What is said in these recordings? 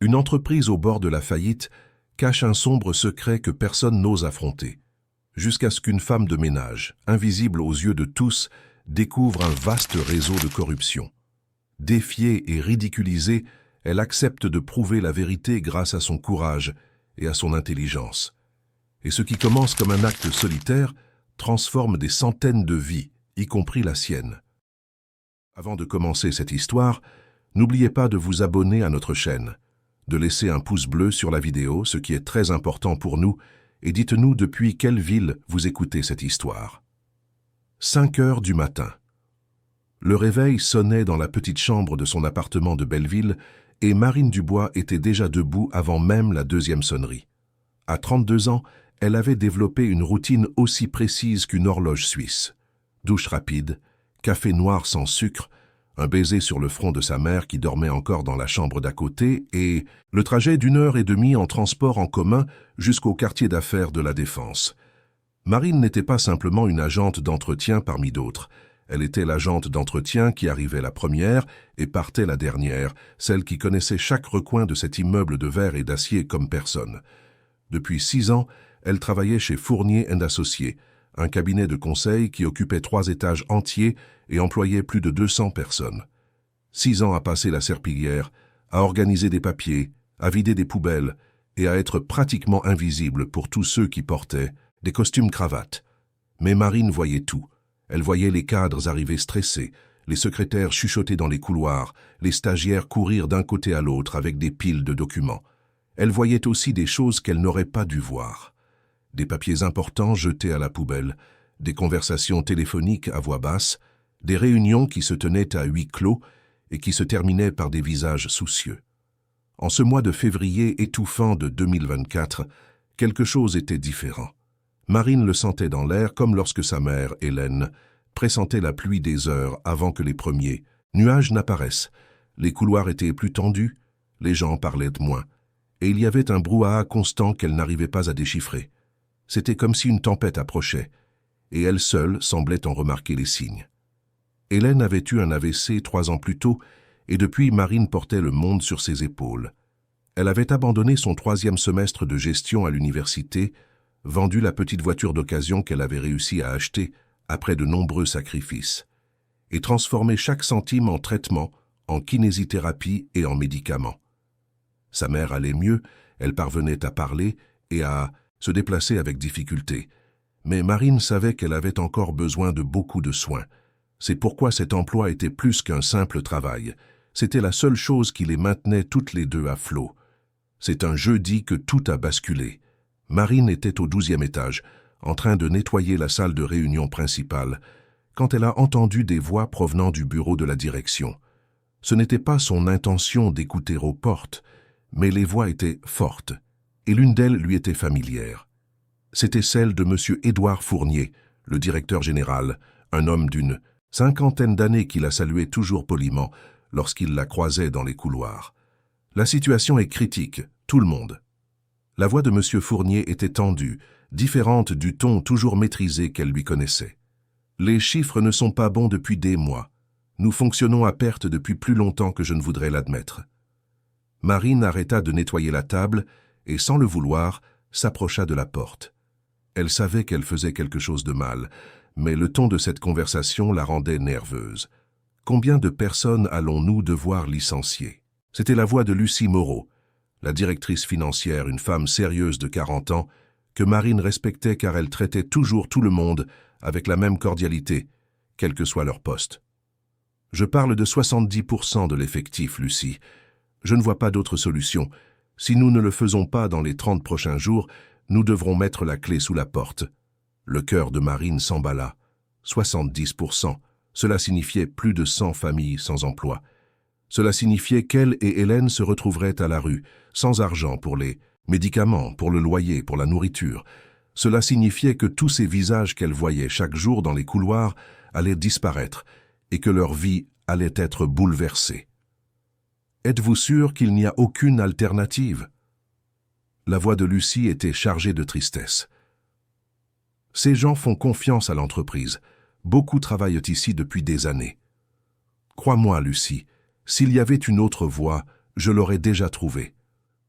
Une entreprise au bord de la faillite cache un sombre secret que personne n'ose affronter, jusqu'à ce qu'une femme de ménage, invisible aux yeux de tous, découvre un vaste réseau de corruption. Défiée et ridiculisée, elle accepte de prouver la vérité grâce à son courage et à son intelligence. Et ce qui commence comme un acte solitaire transforme des centaines de vies, y compris la sienne. Avant de commencer cette histoire, n'oubliez pas de vous abonner à notre chaîne, de laisser un pouce bleu sur la vidéo, ce qui est très important pour nous, et dites-nous depuis quelle ville vous écoutez cette histoire. 5 heures du matin. Le réveil sonnait dans la petite chambre de son appartement de Belleville et Marine Dubois était déjà debout avant même la deuxième sonnerie. À 32 ans, elle avait développé une routine aussi précise qu'une horloge suisse. Douche rapide, café noir sans sucre, un baiser sur le front de sa mère qui dormait encore dans la chambre d'à côté et le trajet d'1 heure et demie en transport en commun jusqu'au quartier d'affaires de la Défense. Marine n'était pas simplement une agente d'entretien parmi d'autres. Elle était l'agente d'entretien qui arrivait la première et partait la dernière, celle qui connaissait chaque recoin de cet immeuble de verre et d'acier comme personne. Depuis 6 ans, elle travaillait chez Fournier & Associés, un cabinet de conseil qui occupait 3 étages entiers et employait plus de 200 personnes. 6 ans à passer la serpillière, à organiser des papiers, à vider des poubelles et à être pratiquement invisible pour tous ceux qui portaient des costumes cravates. Mais Marine voyait tout. Elle voyait les cadres arriver stressés, les secrétaires chuchoter dans les couloirs, les stagiaires courir d'un côté à l'autre avec des piles de documents. Elle voyait aussi des choses qu'elle n'aurait pas dû voir. Des papiers importants jetés à la poubelle, des conversations téléphoniques à voix basse, des réunions qui se tenaient à huis clos et qui se terminaient par des visages soucieux. En ce mois de février étouffant de 2024, quelque chose était différent. Marine le sentait dans l'air comme lorsque sa mère, Hélène, pressentait la pluie des heures avant que les premiers nuages n'apparaissent. Les couloirs étaient plus tendus, les gens parlaient moins, et il y avait un brouhaha constant qu'elle n'arrivait pas à déchiffrer. C'était comme si une tempête approchait, et elle seule semblait en remarquer les signes. Hélène avait eu un AVC 3 ans plus tôt, et depuis Marine portait le monde sur ses épaules. Elle avait abandonné son 3e semestre de gestion à l'université, vendu la petite voiture d'occasion qu'elle avait réussi à acheter après de nombreux sacrifices, et transformé chaque centime en traitement, en kinésithérapie et en médicaments. Sa mère allait mieux, elle parvenait à parler et à se déplacer avec difficulté. Mais Marine savait qu'elle avait encore besoin de beaucoup de soins. C'est pourquoi cet emploi était plus qu'un simple travail. C'était la seule chose qui les maintenait toutes les deux à flot. C'est un jeudi que tout a basculé. Marine était au 12e étage, en train de nettoyer la salle de réunion principale, quand elle a entendu des voix provenant du bureau de la direction. Ce n'était pas son intention d'écouter aux portes, mais les voix étaient fortes, et l'une d'elles lui était familière. C'était celle de M. Édouard Fournier, le directeur général, un homme d'une 50aine d'années qui la saluait toujours poliment lorsqu'il la croisait dans les couloirs. La situation est critique, tout le monde. La voix de M. Fournier était tendue, différente du ton toujours maîtrisé qu'elle lui connaissait. Les chiffres ne sont pas bons depuis des mois. Nous fonctionnons à perte depuis plus longtemps que je ne voudrais l'admettre. Marine arrêta de nettoyer la table et, sans le vouloir, s'approcha de la porte. Elle savait qu'elle faisait quelque chose de mal, mais le ton de cette conversation la rendait nerveuse. Combien de personnes allons-nous devoir licencier? C'était la voix de Lucie Moreau, la directrice financière, une femme sérieuse de 40 ans, que Marine respectait car elle traitait toujours tout le monde avec la même cordialité, quel que soit leur poste. « Je parle de 70% de l'effectif, Lucie. Je ne vois pas d'autre solution. Si nous ne le faisons pas dans les 30 prochains jours, nous devrons mettre la clé sous la porte. » Le cœur de Marine s'emballa. 70%. Cela signifiait plus de 100 familles sans emploi. Cela signifiait qu'elle et Hélène se retrouveraient à la rue, sans argent pour les médicaments, pour le loyer, pour la nourriture. Cela signifiait que tous ces visages qu'elle voyait chaque jour dans les couloirs allaient disparaître et que leur vie allait être bouleversée. « Êtes-vous sûr qu'il n'y a aucune alternative ?» La voix de Lucie était chargée de tristesse. « Ces gens font confiance à l'entreprise. Beaucoup travaillent ici depuis des années. Crois-moi, Lucie, s'il y avait une autre voie, je l'aurais déjà trouvée.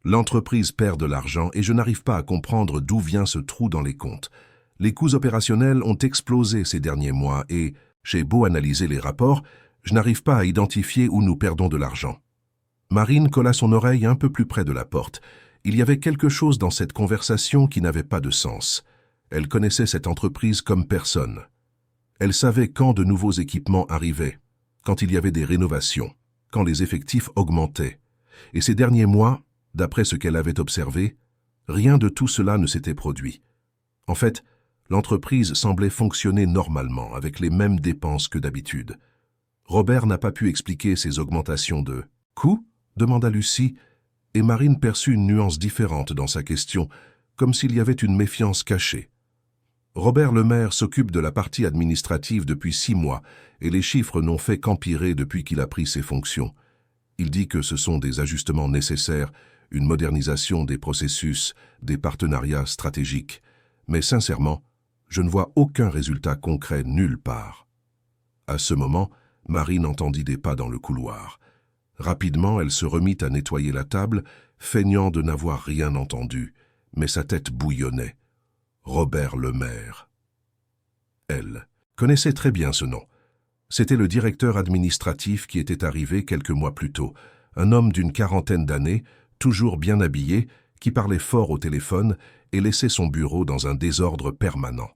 L'entreprise perd de l'argent et je n'arrive pas à comprendre d'où vient ce trou dans les comptes. Les coûts opérationnels ont explosé ces derniers mois et, j'ai beau analyser les rapports, je n'arrive pas à identifier où nous perdons de l'argent. Marine colla son oreille un peu plus près de la porte. Il y avait quelque chose dans cette conversation qui n'avait pas de sens. Elle connaissait cette entreprise comme personne. Elle savait quand de nouveaux équipements arrivaient, quand il y avait des rénovations, quand les effectifs augmentaient. Et ces derniers mois, d'après ce qu'elle avait observé, rien de tout cela ne s'était produit. En fait, l'entreprise semblait fonctionner normalement, avec les mêmes dépenses que d'habitude. Robert n'a pas pu expliquer ces augmentations de « coûts ?» demanda Lucie, et Marine perçut une nuance différente dans sa question, comme s'il y avait une méfiance cachée. Robert Lemaire s'occupe de la partie administrative depuis 6 mois, et les chiffres n'ont fait qu'empirer depuis qu'il a pris ses fonctions. Il dit que ce sont des ajustements nécessaires, une modernisation des processus, des partenariats stratégiques. Mais sincèrement, je ne vois aucun résultat concret nulle part. À ce moment, Marine entendit des pas dans le couloir. Rapidement, elle se remit à nettoyer la table, feignant de n'avoir rien entendu, mais sa tête bouillonnait. Robert Lemaire. Elle connaissait très bien ce nom. C'était le directeur administratif qui était arrivé quelques mois plus tôt, un homme d'une 40aine d'années, toujours bien habillé, qui parlait fort au téléphone et laissait son bureau dans un désordre permanent.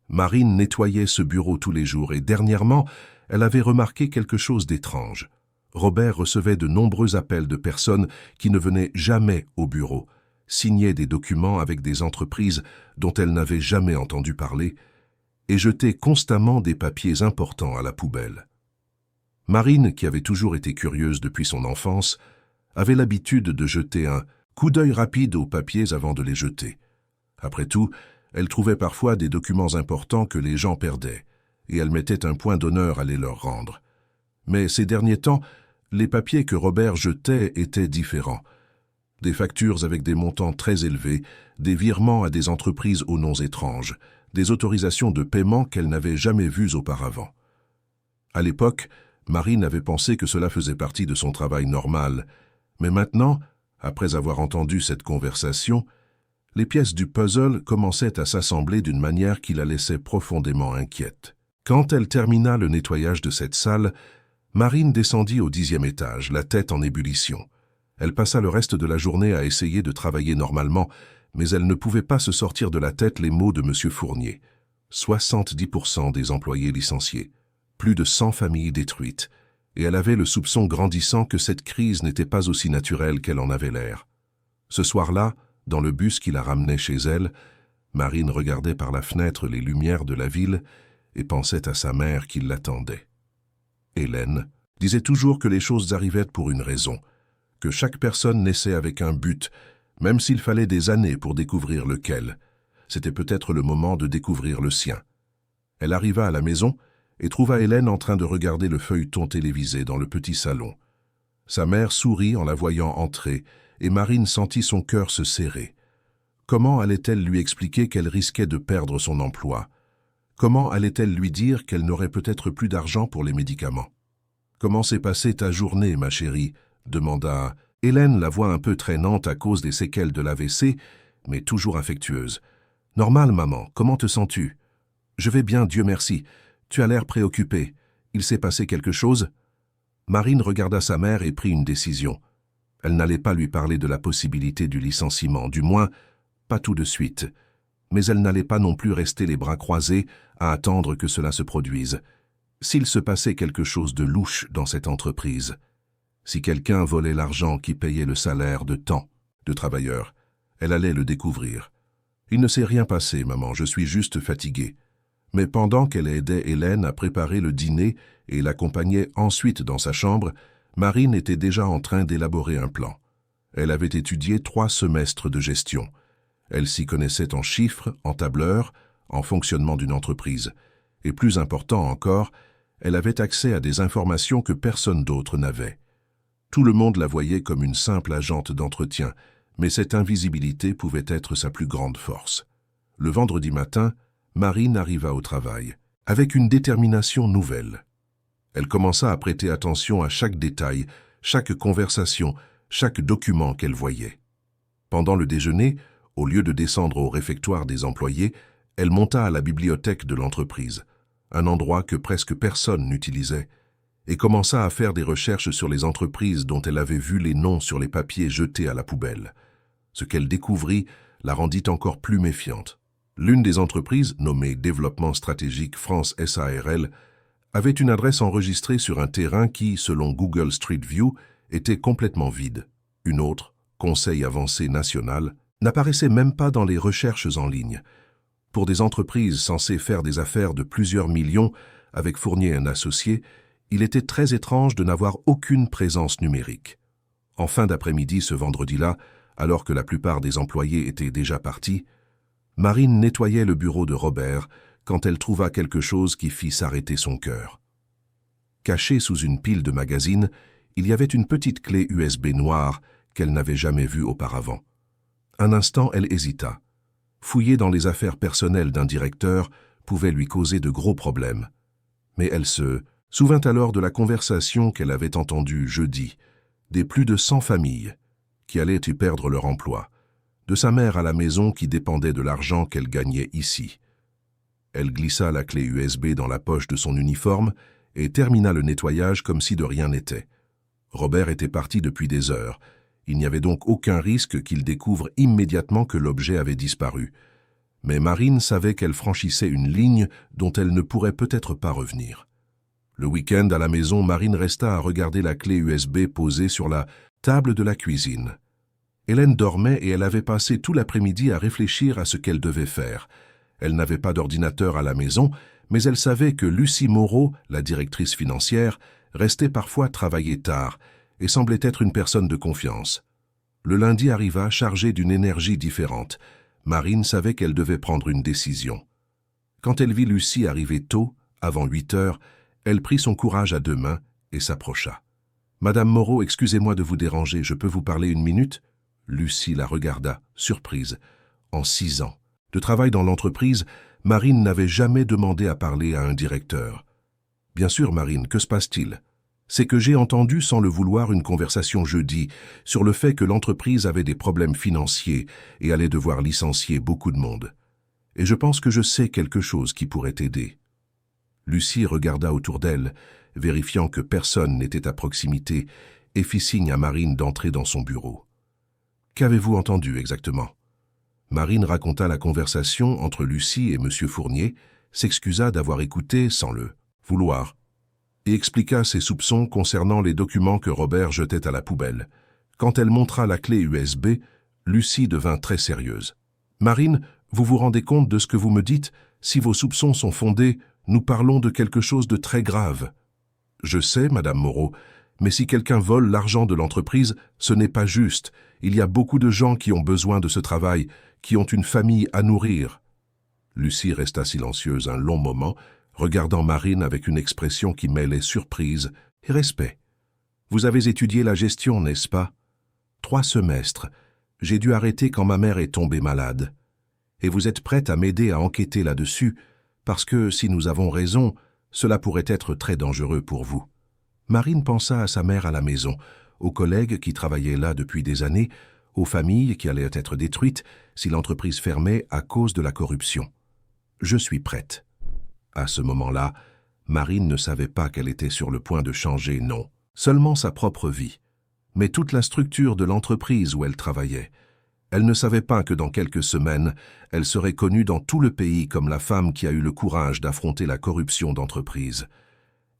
Marine nettoyait ce bureau tous les jours et dernièrement, elle avait remarqué quelque chose d'étrange. Robert recevait de nombreux appels de personnes qui ne venaient jamais au bureau, signaient des documents avec des entreprises dont elle n'avait jamais entendu parler et jetait constamment des papiers importants à la poubelle. Marine, qui avait toujours été curieuse depuis son enfance, avait l'habitude de jeter un coup d'œil rapide aux papiers avant de les jeter. Après tout, elle trouvait parfois des documents importants que les gens perdaient, et elle mettait un point d'honneur à les leur rendre. Mais ces derniers temps, les papiers que Robert jetait étaient différents. Des factures avec des montants très élevés, des virements à des entreprises aux noms étranges, des autorisations de paiement qu'elle n'avait jamais vues auparavant. À l'époque, Marine avait pensé que cela faisait partie de son travail normal, mais maintenant, après avoir entendu cette conversation, les pièces du puzzle commençaient à s'assembler d'une manière qui la laissait profondément inquiète. Quand elle termina le nettoyage de cette salle, Marine descendit au 10e étage, la tête en ébullition. Elle passa le reste de la journée à essayer de travailler normalement, mais elle ne pouvait pas se sortir de la tête les mots de M. Fournier. 70% des employés licenciés, plus de 100 familles détruites, et elle avait le soupçon grandissant que cette crise n'était pas aussi naturelle qu'elle en avait l'air. Ce soir-là, dans le bus qui la ramenait chez elle, Marine regardait par la fenêtre les lumières de la ville et pensait à sa mère qui l'attendait. Hélène disait toujours que les choses arrivaient pour une raison, que chaque personne naissait avec un but, même s'il fallait des années pour découvrir lequel. C'était peut-être le moment de découvrir le sien. Elle arriva à la maison et trouva Hélène en train de regarder le feuilleton télévisé dans le petit salon. Sa mère sourit en la voyant entrer, et Marine sentit son cœur se serrer. Comment allait-elle lui expliquer qu'elle risquait de perdre son emploi? Comment allait-elle lui dire qu'elle n'aurait peut-être plus d'argent pour les médicaments? « Comment s'est passée ta journée, ma chérie ?» demanda Hélène, la voix un peu traînante à cause des séquelles de l'AVC, mais toujours affectueuse. « Normal, maman, comment te sens-tu ?»« Je vais bien, Dieu merci. Tu as l'air préoccupée. Il s'est passé quelque chose ?» Marine regarda sa mère et prit une décision. Elle n'allait pas lui parler de la possibilité du licenciement, du moins, pas tout de suite. Mais elle n'allait pas non plus rester les bras croisés à attendre que cela se produise. S'il se passait quelque chose de louche dans cette entreprise, si quelqu'un volait l'argent qui payait le salaire de tant de travailleurs, elle allait le découvrir. « Il ne s'est rien passé, maman, je suis juste fatiguée. » Mais pendant qu'elle aidait Hélène à préparer le dîner et l'accompagnait ensuite dans sa chambre, Marine était déjà en train d'élaborer un plan. Elle avait étudié 3 semestres de gestion. Elle s'y connaissait en chiffres, en tableurs, en fonctionnement d'une entreprise. Et plus important encore, elle avait accès à des informations que personne d'autre n'avait. Tout le monde la voyait comme une simple agente d'entretien, mais cette invisibilité pouvait être sa plus grande force. Le vendredi matin, Marine arriva au travail, avec une détermination nouvelle. Elle commença à prêter attention à chaque détail, chaque conversation, chaque document qu'elle voyait. Pendant le déjeuner, au lieu de descendre au réfectoire des employés, elle monta à la bibliothèque de l'entreprise, un endroit que presque personne n'utilisait, et commença à faire des recherches sur les entreprises dont elle avait vu les noms sur les papiers jetés à la poubelle. Ce qu'elle découvrit la rendit encore plus méfiante. L'une des entreprises, nommée Développement Stratégique France SARL, avait une adresse enregistrée sur un terrain qui, selon Google Street View, était complètement vide. Une autre, Conseil Avancé National, n'apparaissait même pas dans les recherches en ligne. Pour des entreprises censées faire des affaires de plusieurs millions avec Fournier & Associés, il était très étrange de n'avoir aucune présence numérique. En fin d'après-midi ce vendredi-là, alors que la plupart des employés étaient déjà partis, Marine nettoyait le bureau de Robert quand elle trouva quelque chose qui fit s'arrêter son cœur. Cachée sous une pile de magazines, il y avait une petite clé USB noire qu'elle n'avait jamais vue auparavant. Un instant, elle hésita. Fouiller dans les affaires personnelles d'un directeur pouvait lui causer de gros problèmes. Mais elle se souvint alors de la conversation qu'elle avait entendue jeudi, des plus de 100 familles qui allaient y perdre leur emploi, de sa mère à la maison qui dépendait de l'argent qu'elle gagnait ici. Elle glissa la clé USB dans la poche de son uniforme et termina le nettoyage comme si de rien n'était. Robert était parti depuis des heures. Il n'y avait donc aucun risque qu'il découvre immédiatement que l'objet avait disparu. Mais Marine savait qu'elle franchissait une ligne dont elle ne pourrait peut-être pas revenir. Le week-end à la maison, Marine resta à regarder la clé USB posée sur la table de la cuisine. Hélène dormait et elle avait passé tout l'après-midi à réfléchir à ce qu'elle devait faire. Elle n'avait pas d'ordinateur à la maison, mais elle savait que Lucie Moreau, la directrice financière, restait parfois travailler tard et semblait être une personne de confiance. Le lundi arriva chargé d'une énergie différente. Marine savait qu'elle devait prendre une décision. Quand elle vit Lucie arriver tôt, avant 8 heures, elle prit son courage à 2 mains et s'approcha. « Madame Moreau, excusez-moi de vous déranger, je peux vous parler 1 minute ?» Lucie la regarda, surprise. En 6 ans de travail dans l'entreprise, Marine n'avait jamais demandé à parler à un directeur. « Bien sûr, Marine, que se passe-t-il ? » « C'est que j'ai entendu sans le vouloir une conversation jeudi sur le fait que l'entreprise avait des problèmes financiers et allait devoir licencier beaucoup de monde. Et je pense que je sais quelque chose qui pourrait t'aider. » Lucie regarda autour d'elle, vérifiant que personne n'était à proximité, et fit signe à Marine d'entrer dans son bureau. « Qu'avez-vous entendu exactement ?» Marine raconta la conversation entre Lucie et M. Fournier, s'excusa d'avoir écouté sans le vouloir, et expliqua ses soupçons concernant les documents que Robert jetait à la poubelle. Quand elle montra la clé USB, Lucie devint très sérieuse. « Marine, vous vous rendez compte de ce que vous me dites? Si vos soupçons sont fondés, nous parlons de quelque chose de très grave. »« Je sais, Madame Moreau, mais si quelqu'un vole l'argent de l'entreprise, ce n'est pas juste. Il y a beaucoup de gens qui ont besoin de ce travail, qui ont une famille à nourrir. » Lucie resta silencieuse un long moment, regardant Marine avec une expression qui mêlait surprise et respect. « Vous avez étudié la gestion, n'est-ce pas ? 3 semestres. J'ai dû arrêter quand ma mère est tombée malade. Et vous êtes prête à m'aider à enquêter là-dessus, parce que, si nous avons raison, cela pourrait être très dangereux pour vous. » Marine pensa à sa mère à la maison, aux collègues qui travaillaient là depuis des années, aux familles qui allaient être détruites si l'entreprise fermait à cause de la corruption. « Je suis prête. » À ce moment-là, Marine ne savait pas qu'elle était sur le point de changer, non, seulement sa propre vie, mais toute la structure de l'entreprise où elle travaillait. Elle ne savait pas que dans quelques semaines, elle serait connue dans tout le pays comme la femme qui a eu le courage d'affronter la corruption d'entreprise.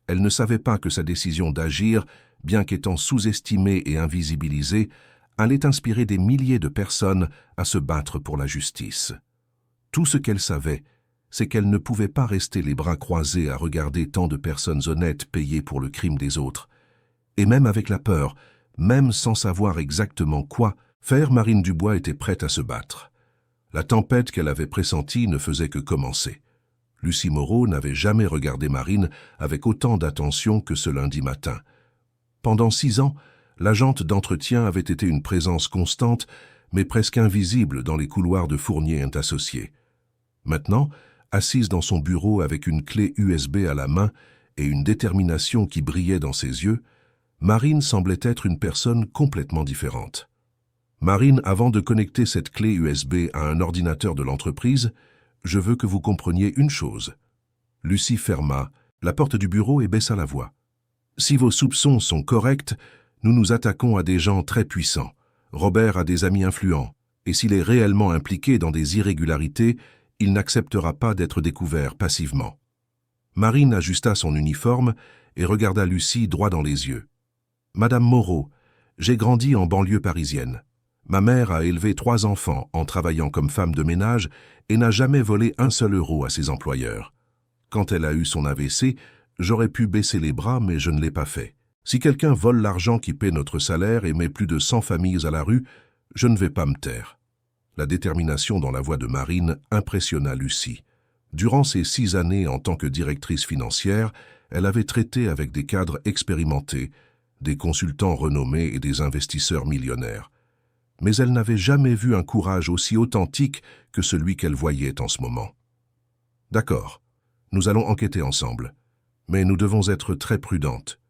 Elle ne savait pas que sa décision d'agir, bien qu'étant sous-estimée et invisibilisée, allait inspirer des milliers de personnes à se battre pour la justice. Tout ce qu'elle savait, c'est qu'elle ne pouvait pas rester les bras croisés à regarder tant de personnes honnêtes payées pour le crime des autres. Et même avec la peur, même sans savoir exactement quoi faire, Marine Dubois était prête à se battre. La tempête qu'elle avait pressentie ne faisait que commencer. Lucie Moreau n'avait jamais regardé Marine avec autant d'attention que ce lundi matin. Pendant 6 ans, l'agente d'entretien avait été une présence constante, mais presque invisible dans les couloirs de Fournier & Associés. Maintenant, assise dans son bureau avec une clé USB à la main et une détermination qui brillait dans ses yeux, Marine semblait être une personne complètement différente. Marine, avant de connecter cette clé USB à un ordinateur de l'entreprise, je veux que vous compreniez une chose. Lucie ferma la porte du bureau et baissa la voix. Si vos soupçons sont corrects, nous nous attaquons à des gens très puissants. Robert a des amis influents, et s'il est réellement impliqué dans des irrégularités, il n'acceptera pas d'être découvert passivement. Marine ajusta son uniforme et regarda Lucie droit dans les yeux. « Madame Moreau, j'ai grandi en banlieue parisienne. Ma mère a élevé 3 enfants en travaillant comme femme de ménage et n'a jamais volé un seul euro à ses employeurs. Quand elle a eu son AVC, j'aurais pu baisser les bras, mais je ne l'ai pas fait. Si quelqu'un vole l'argent qui paie notre salaire et met plus de 100 familles à la rue, je ne vais pas me taire. » La détermination dans la voix de Marine impressionna Lucie. Durant ses 6 années en tant que directrice financière, elle avait traité avec des cadres expérimentés, des consultants renommés et des investisseurs millionnaires. Mais elle n'avait jamais vu un courage aussi authentique que celui qu'elle voyait en ce moment. « D'accord, nous allons enquêter ensemble, mais nous devons être très prudentes. »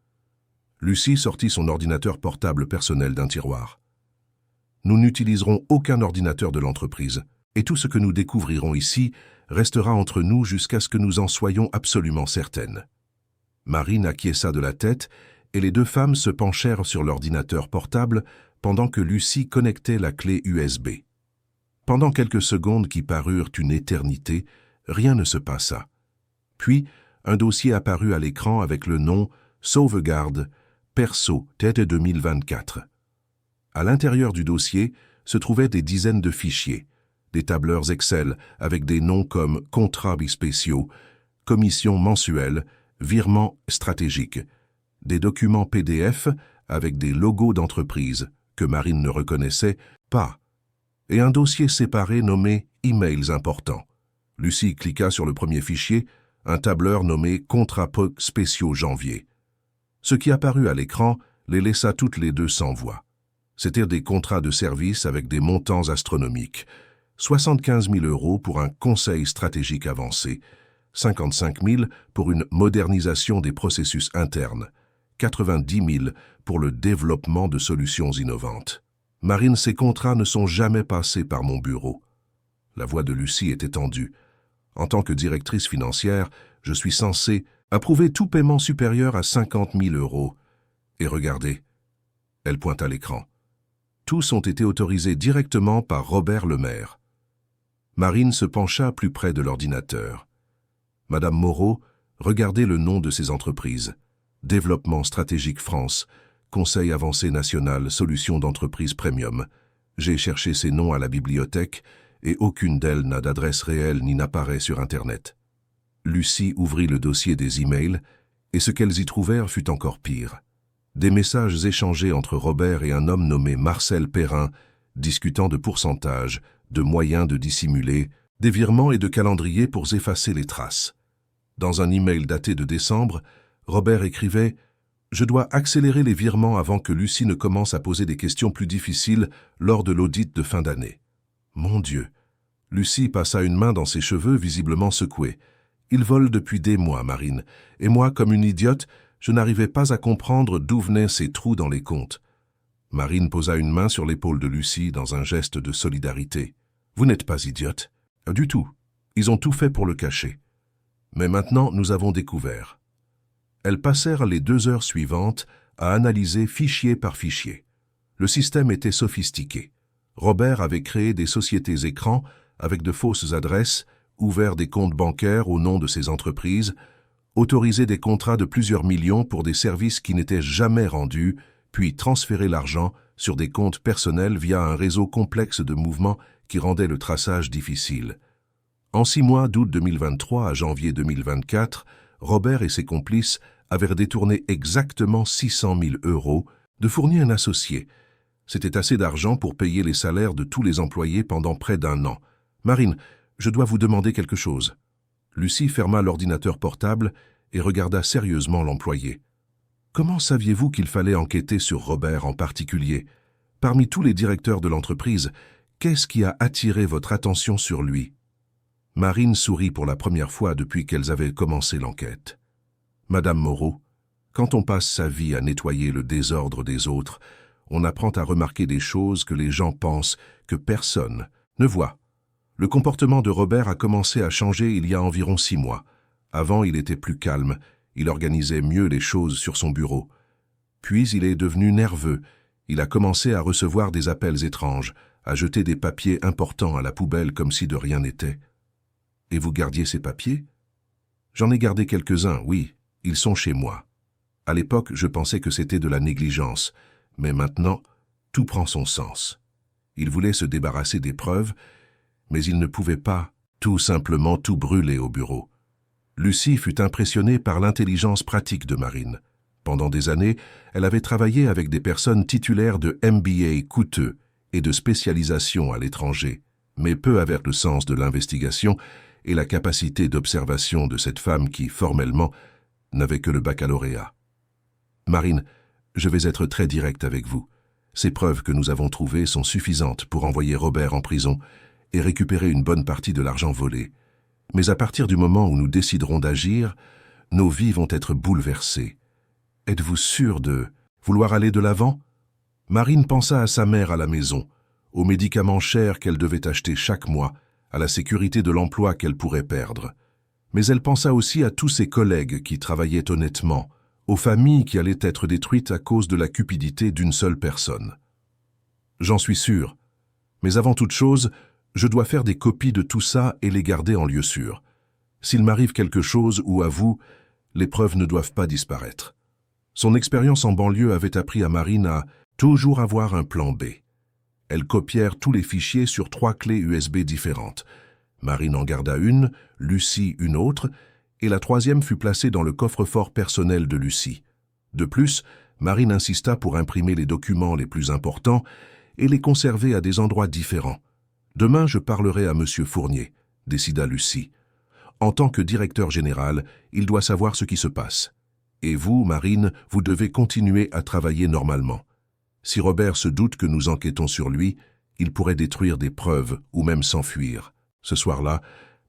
Lucie sortit son ordinateur portable personnel d'un tiroir. « Nous n'utiliserons aucun ordinateur de l'entreprise, et tout ce que nous découvrirons ici restera entre nous jusqu'à ce que nous en soyons absolument certaines. » Marine acquiesça de la tête, et les 2 femmes se penchèrent sur l'ordinateur portable pendant que Lucie connectait la clé USB. Pendant quelques secondes qui parurent une éternité, rien ne se passa. Puis, un dossier apparut à l'écran avec le nom « Sauvegarde, perso, tête 2024 ». À l'intérieur du dossier se trouvaient des dizaines de fichiers, des tableurs Excel avec des noms comme « contrats bispéciaux »,« commissions mensuelles »,« virements stratégiques », des documents PDF avec des logos d'entreprise que Marine ne reconnaissait pas, et un dossier séparé nommé « Emails importants ». Lucie cliqua sur le premier fichier, un tableur nommé « Contrats spéciaux janvier ». Ce qui apparut à l'écran les laissa toutes les 2 sans voix. C'étaient des contrats de service avec des montants astronomiques. 75 000 € pour un conseil stratégique avancé, 55 000 pour une modernisation des processus internes, 90 000 pour le développement de solutions innovantes. « Marine, ces contrats ne sont jamais passés par mon bureau. » La voix de Lucie était tendue. « En tant que directrice financière, je suis censée approuver tout paiement supérieur à 50 000 €. Et regardez. » Elle pointa l'écran. Tous ont été autorisés directement par Robert Lemaire. Marine se pencha plus près de l'ordinateur. « Madame Moreau, regardez le nom de ces entreprises. Développement stratégique France, Conseil avancé national, solutions d'entreprise premium. J'ai cherché ces noms à la bibliothèque et aucune d'elles n'a d'adresse réelle ni n'apparaît sur Internet. » Lucie ouvrit le dossier des emails et ce qu'elles y trouvèrent fut encore pire. Des messages échangés entre Robert et un homme nommé Marcel Perrin, discutant de pourcentages, de moyens de dissimuler, des virements et de calendriers pour effacer les traces. Dans un email daté de décembre, Robert écrivait « Je dois accélérer les virements avant que Lucie ne commence à poser des questions plus difficiles lors de l'audit de fin d'année. » Mon Dieu! Lucie passa une main dans ses cheveux visiblement secoués. « Ils volent depuis des mois, Marine, et moi, comme une idiote, je n'arrivais pas à comprendre d'où venaient ces trous dans les comptes. » Marine posa une main sur l'épaule de Lucie dans un geste de solidarité. « Vous n'êtes pas idiote. »« Du tout. Ils ont tout fait pour le cacher. Mais maintenant, nous avons découvert. » Elles passèrent les 2 heures suivantes à analyser fichier par fichier. Le système était sophistiqué. Robert avait créé des sociétés écrans avec de fausses adresses, ouvert des comptes bancaires au nom de ses entreprises, autorisé des contrats de plusieurs millions pour des services qui n'étaient jamais rendus, puis transféré l'argent sur des comptes personnels via un réseau complexe de mouvements qui rendait le traçage difficile. En 6 mois d'août 2023 à janvier 2024, Robert et ses complices avaient détourné exactement 600 000 € de fournir un associé. C'était assez d'argent pour payer les salaires de tous les employés pendant près d'1 an. « Marine, je dois vous demander quelque chose. » Lucie ferma l'ordinateur portable et regarda sérieusement l'employé. « Comment saviez-vous qu'il fallait enquêter sur Robert en particulier? Parmi tous les directeurs de l'entreprise, qu'est-ce qui a attiré votre attention sur lui ?» Marine sourit pour la première fois depuis qu'elles avaient commencé l'enquête. « Madame Moreau, quand on passe sa vie à nettoyer le désordre des autres, on apprend à remarquer des choses que les gens pensent que personne ne voit. Le comportement de Robert a commencé à changer il y a environ 6 mois. Avant, il était plus calme, il organisait mieux les choses sur son bureau. Puis il est devenu nerveux, il a commencé à recevoir des appels étranges, à jeter des papiers importants à la poubelle comme si de rien n'était. Et vous gardiez ces papiers? J'en ai gardé quelques-uns, oui, ils sont chez moi. À l'époque, je pensais que c'était de la négligence, mais maintenant, tout prend son sens. Il voulait se débarrasser des preuves, mais il ne pouvait pas tout simplement tout brûler au bureau. Lucie fut impressionnée par l'intelligence pratique de Marine. Pendant des années, elle avait travaillé avec des personnes titulaires de MBA coûteux et de spécialisation à l'étranger, mais peu avec le sens de l'investigation et la capacité d'observation de cette femme qui, formellement, n'avait que le baccalauréat. « Marine, je vais être très direct avec vous. Ces preuves que nous avons trouvées sont suffisantes pour envoyer Robert en prison et récupérer une bonne partie de l'argent volé. Mais à partir du moment où nous déciderons d'agir, nos vies vont être bouleversées. Êtes-vous sûr de vouloir aller de l'avant ?» Marine pensa à sa mère à la maison, aux médicaments chers qu'elle devait acheter chaque mois, à la sécurité de l'emploi qu'elle pourrait perdre. Mais elle pensa aussi à tous ses collègues qui travaillaient honnêtement, aux familles qui allaient être détruites à cause de la cupidité d'une seule personne. « J'en suis sûr. Mais avant toute chose, je dois faire des copies de tout ça et les garder en lieu sûr. S'il m'arrive quelque chose ou à vous, les preuves ne doivent pas disparaître. » Son expérience en banlieue avait appris à Marine à toujours avoir un plan B. Elles copièrent tous les fichiers sur 3 clés USB différentes. Marine en garda une, Lucie une autre, et la 3e fut placée dans le coffre-fort personnel de Lucie. De plus, Marine insista pour imprimer les documents les plus importants et les conserver à des endroits différents. « Demain, je parlerai à M. Fournier », décida Lucie. « En tant que directeur général, il doit savoir ce qui se passe. Et vous, Marine, vous devez continuer à travailler normalement. Si Robert se doute que nous enquêtons sur lui, il pourrait détruire des preuves ou même s'enfuir. » Ce soir-là,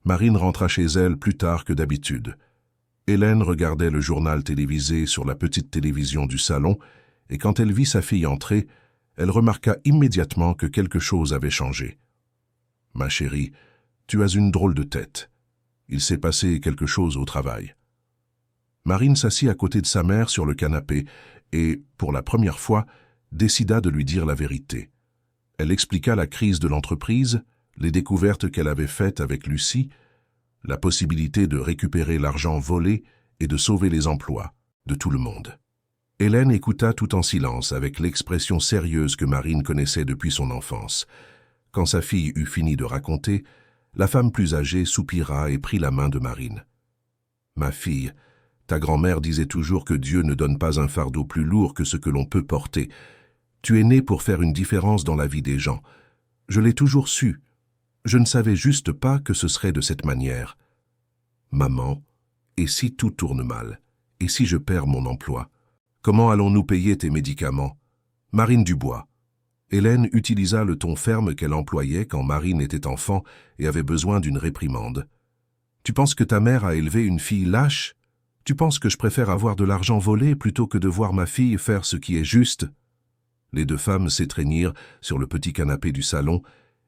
Marine rentra chez elle plus tard que d'habitude. Hélène regardait le journal télévisé sur la petite télévision du salon et quand elle vit sa fille entrer, elle remarqua immédiatement que quelque chose avait changé. « Ma chérie, tu as une drôle de tête. Il s'est passé quelque chose au travail. » Marine s'assit à côté de sa mère sur le canapé et, pour la première fois, décida de lui dire la vérité. Elle expliqua la crise de l'entreprise, les découvertes qu'elle avait faites avec Lucie, la possibilité de récupérer l'argent volé et de sauver les emplois de tout le monde. Hélène écouta tout en silence avec l'expression sérieuse que Marine connaissait depuis son enfance. Quand sa fille eut fini de raconter, la femme plus âgée soupira et prit la main de Marine. « Ma fille, ta grand-mère disait toujours que Dieu ne donne pas un fardeau plus lourd que ce que l'on peut porter. Tu es née pour faire une différence dans la vie des gens. Je l'ai toujours su. Je ne savais juste pas que ce serait de cette manière. Maman, et si tout tourne mal? Et si je perds mon emploi? Comment allons-nous payer tes médicaments? » Marine Dubois. Hélène utilisa le ton ferme qu'elle employait quand Marine était enfant et avait besoin d'une réprimande. « Tu penses que ta mère a élevé une fille lâche? Tu penses que je préfère avoir de l'argent volé plutôt que de voir ma fille faire ce qui est juste ?» Les 2 femmes s'étreignirent sur le petit canapé du salon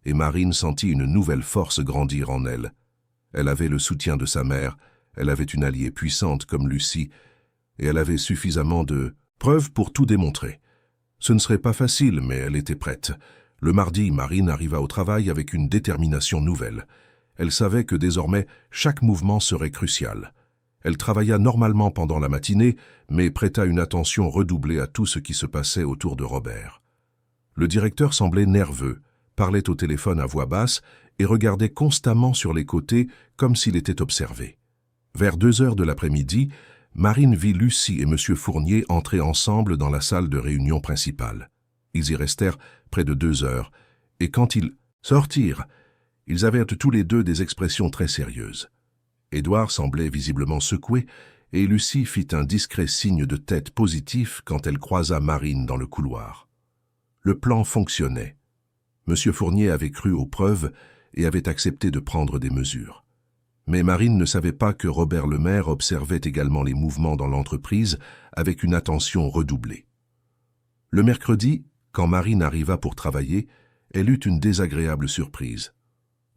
et Marine sentit une nouvelle force grandir en elle. Elle avait le soutien de sa mère, elle avait une alliée puissante comme Lucie, et elle avait suffisamment de preuves pour tout démontrer. Ce ne serait pas facile, mais elle était prête. Le mardi, Marine arriva au travail avec une détermination nouvelle. Elle savait que désormais, chaque mouvement serait crucial. Elle travailla normalement pendant la matinée, mais prêta une attention redoublée à tout ce qui se passait autour de Robert. Le directeur semblait nerveux, parlait au téléphone à voix basse et regardait constamment sur les côtés comme s'il était observé. Vers 2 heures de l'après-midi, Marine vit Lucie et M. Fournier entrer ensemble dans la salle de réunion principale. Ils y restèrent près de 2 heures, et quand ils sortirent, ils avaient tous les 2 des expressions très sérieuses. Édouard semblait visiblement secoué, et Lucie fit un discret signe de tête positif quand elle croisa Marine dans le couloir. Le plan fonctionnait. M. Fournier avait cru aux preuves et avait accepté de prendre des mesures. Mais Marine ne savait pas que Robert Lemaire observait également les mouvements dans l'entreprise avec une attention redoublée. Le mercredi, Quand Marine arriva pour travailler, elle eut une désagréable surprise.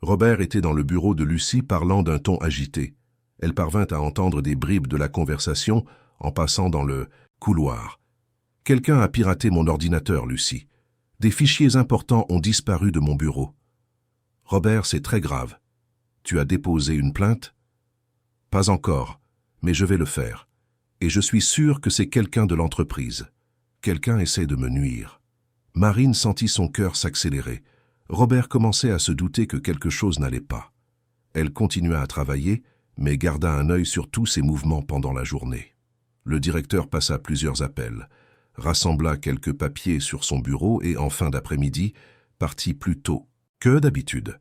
Robert était dans le bureau de Lucie parlant d'un ton agité. Elle parvint à entendre des bribes de la conversation en passant dans le couloir. « Quelqu'un a piraté mon ordinateur, Lucie. Des fichiers importants ont disparu de mon bureau. » « Robert, c'est très grave. Tu as déposé une plainte ? » ?»« Pas encore, mais je vais le faire. Et je suis sûr que c'est quelqu'un de l'entreprise. Quelqu'un essaie de me nuire. » Marine sentit son cœur s'accélérer. Robert commençait à se douter que quelque chose n'allait pas. Elle continua à travailler, mais garda un œil sur tous ses mouvements pendant la journée. Le directeur passa plusieurs appels, rassembla quelques papiers sur son bureau et, en fin d'après-midi, partit plus tôt que d'habitude.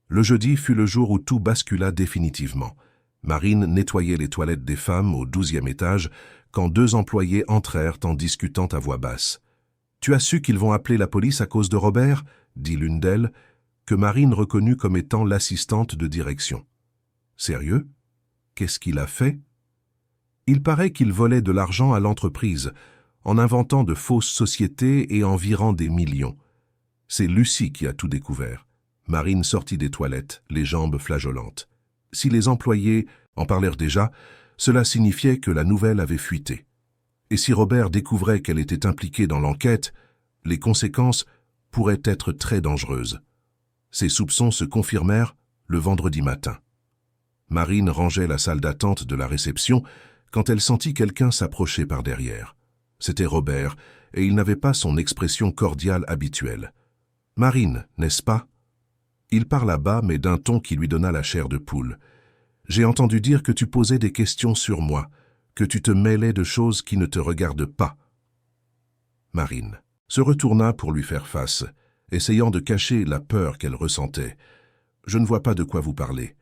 Le jeudi fut le jour où tout bascula définitivement. Marine nettoyait les toilettes des femmes au 12e étage quand 2 employés entrèrent en discutant à voix basse. « Tu as su qu'ils vont appeler la police à cause de Robert ?» dit l'une d'elles, que Marine reconnut comme étant l'assistante de direction. « Sérieux? Qu'est-ce qu'il a fait ?» Il paraît qu'il volait de l'argent à l'entreprise, en inventant de fausses sociétés et en virant des millions. C'est Lucie qui a tout découvert. Marine sortit des toilettes, les jambes flageolantes. Si les employés en parlèrent déjà, cela signifiait que la nouvelle avait fuité. Et si Robert découvrait qu'elle était impliquée dans l'enquête, les conséquences pourraient être très dangereuses. Ses soupçons se confirmèrent le vendredi matin. Marine rangeait la salle d'attente de la réception quand elle sentit quelqu'un s'approcher par derrière. C'était Robert, et il n'avait pas son expression cordiale habituelle. « Marine, n'est-ce pas ?» Il parla bas, mais d'un ton qui lui donna la chair de poule. « J'ai entendu dire que tu posais des questions sur moi, que tu te mêlais de choses qui ne te regardent pas. » Marine se retourna pour lui faire face, essayant de cacher la peur qu'elle ressentait. « Je ne vois pas de quoi vous parlez.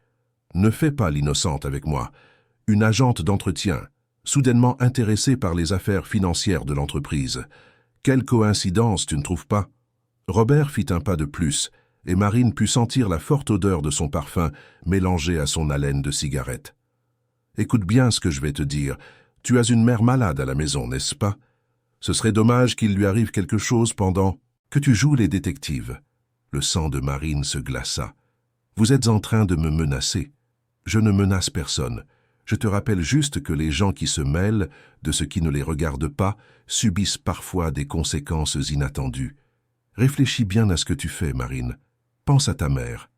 Ne fais pas l'innocente avec moi. Une agente d'entretien, soudainement intéressée par les affaires financières de l'entreprise. Quelle coïncidence, tu ne trouves pas ?» Robert fit un pas de plus, et Marine put sentir la forte odeur de son parfum mélangée à son haleine de cigarette. « Écoute bien ce que je vais te dire. Tu as une mère malade à la maison, n'est-ce pas? Ce serait dommage qu'il lui arrive quelque chose pendant que tu joues les détectives. » Le sang de Marine se glaça. « Vous êtes en train de me menacer. Je ne menace personne. Je te rappelle juste que les gens qui se mêlent de ce qui ne les regarde pas subissent parfois des conséquences inattendues. Réfléchis bien à ce que tu fais, Marine. Pense à ta mère. »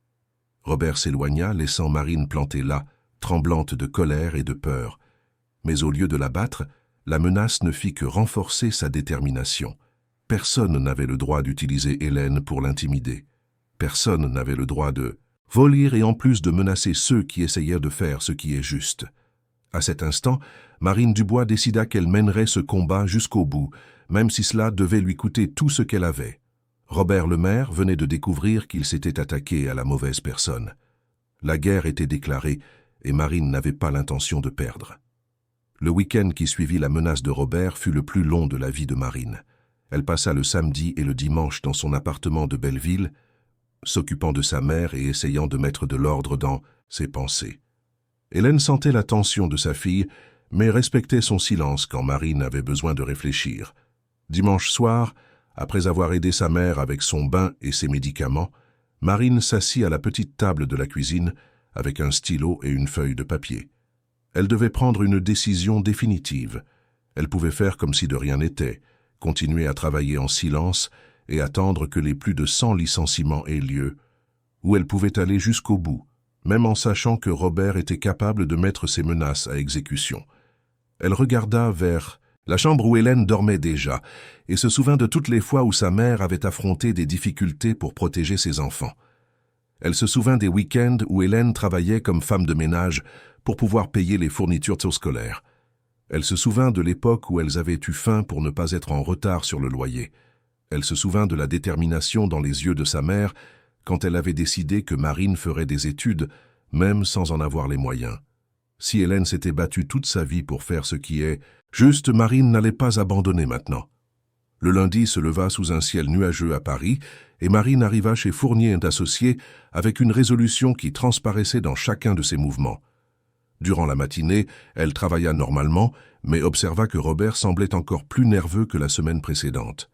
Robert s'éloigna, laissant Marine plantée là, tremblante de colère et de peur. Mais au lieu de la battre, la menace ne fit que renforcer sa détermination. Personne n'avait le droit d'utiliser Hélène pour l'intimider. Personne n'avait le droit de voler et en plus de menacer ceux qui essayaient de faire ce qui est juste. À cet instant, Marine Dubois décida qu'elle mènerait ce combat jusqu'au bout, même si cela devait lui coûter tout ce qu'elle avait. Robert le maire venait de découvrir qu'il s'était attaqué à la mauvaise personne. La guerre était déclarée et Marine n'avait pas l'intention de perdre. Le week-end qui suivit la menace de Robert fut le plus long de la vie de Marine. Elle passa le samedi et le dimanche dans son appartement de Belleville, s'occupant de sa mère et essayant de mettre de l'ordre dans ses pensées. Hélène sentait la tension de sa fille, mais respectait son silence quand Marine avait besoin de réfléchir. Dimanche soir, après avoir aidé sa mère avec son bain et ses médicaments, Marine s'assit à la petite table de la cuisine avec un stylo et une feuille de papier. Elle devait prendre une décision définitive. Elle pouvait faire comme si de rien n'était, continuer à travailler en silence et attendre que les plus de 100 licenciements aient lieu, ou elle pouvait aller jusqu'au bout, même en sachant que Robert était capable de mettre ses menaces à exécution. Elle regarda vers la chambre où Hélène dormait déjà et se souvint de toutes les fois où sa mère avait affronté des difficultés pour protéger ses enfants. Elle se souvint des week-ends où Hélène travaillait comme femme de ménage pour pouvoir payer les fournitures scolaires. Elle se souvint de l'époque où elles avaient eu faim pour ne pas être en retard sur le loyer. Elle se souvint de la détermination dans les yeux de sa mère quand elle avait décidé que Marine ferait des études, même sans en avoir les moyens. Si Hélène s'était battue toute sa vie pour faire ce qui est juste, Marine n'allait pas abandonner maintenant. Le lundi se leva sous un ciel nuageux à Paris et Marine arriva chez Fournier & Associés avec une résolution qui transparaissait dans chacun de ses mouvements. Durant la matinée, elle travailla normalement, mais observa que Robert semblait encore plus nerveux que la semaine précédente.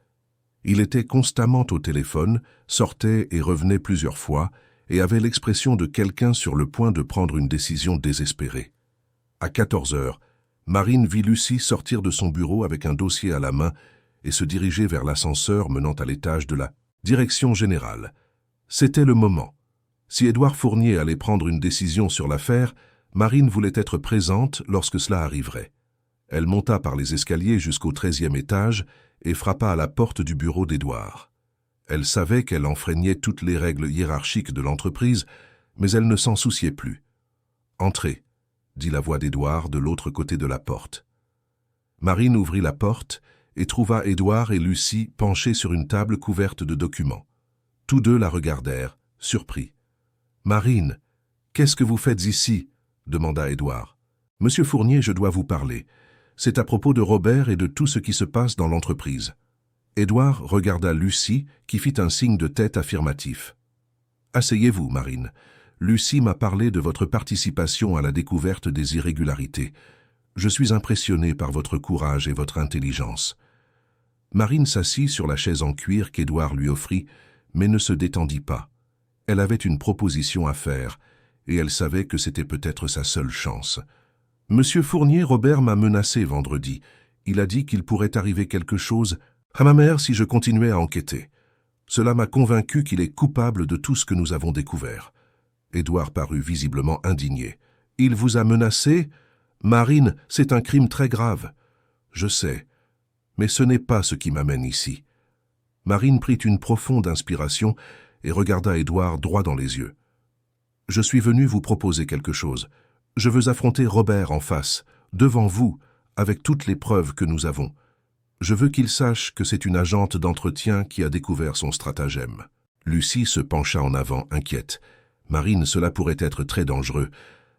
Il était constamment au téléphone, sortait et revenait plusieurs fois, et avait l'expression de quelqu'un sur le point de prendre une décision désespérée. À 14 heures, Marine vit Lucie sortir de son bureau avec un dossier à la main et se diriger vers l'ascenseur menant à l'étage de la direction générale. C'était le moment. Si Édouard Fournier allait prendre une décision sur l'affaire, Marine voulait être présente lorsque cela arriverait. Elle monta par les escaliers jusqu'au 13e étage et frappa à la porte du bureau d'Édouard. Elle savait qu'elle enfreignait toutes les règles hiérarchiques de l'entreprise, mais elle ne s'en souciait plus. « Entrez », dit la voix d'Édouard de l'autre côté de la porte. Marine ouvrit la porte et trouva Édouard et Lucie penchés sur une table couverte de documents. Tous deux la regardèrent, surpris. « Marine, qu'est-ce que vous faites ici ?» demanda Édouard. « Monsieur Fournier, je dois vous parler. C'est à propos de Robert et de tout ce qui se passe dans l'entreprise. » Édouard regarda Lucie, qui fit un signe de tête affirmatif. « Asseyez-vous, Marine. Lucie m'a parlé de votre participation à la découverte des irrégularités. Je suis impressionné par votre courage et votre intelligence. » Marine s'assit sur la chaise en cuir qu'Édouard lui offrit, mais ne se détendit pas. Elle avait une proposition à faire, et elle savait que c'était peut-être sa seule chance. « Monsieur Fournier, Robert m'a menacé vendredi. Il a dit qu'il pourrait arriver quelque chose à ma mère si je continuais à enquêter. Cela m'a convaincu qu'il est coupable de tout ce que nous avons découvert. » Édouard parut visiblement indigné. « Il vous a menacé ? Marine, c'est un crime très grave. »« Je sais, mais ce n'est pas ce qui m'amène ici. » Marine prit une profonde inspiration et regarda Édouard droit dans les yeux. « Je suis venu vous proposer quelque chose. Je veux affronter Robert en face, devant vous, avec toutes les preuves que nous avons. Je veux qu'il sache que c'est une agente d'entretien qui a découvert son stratagème. » Lucie se pencha en avant, inquiète. « Marine, cela pourrait être très dangereux.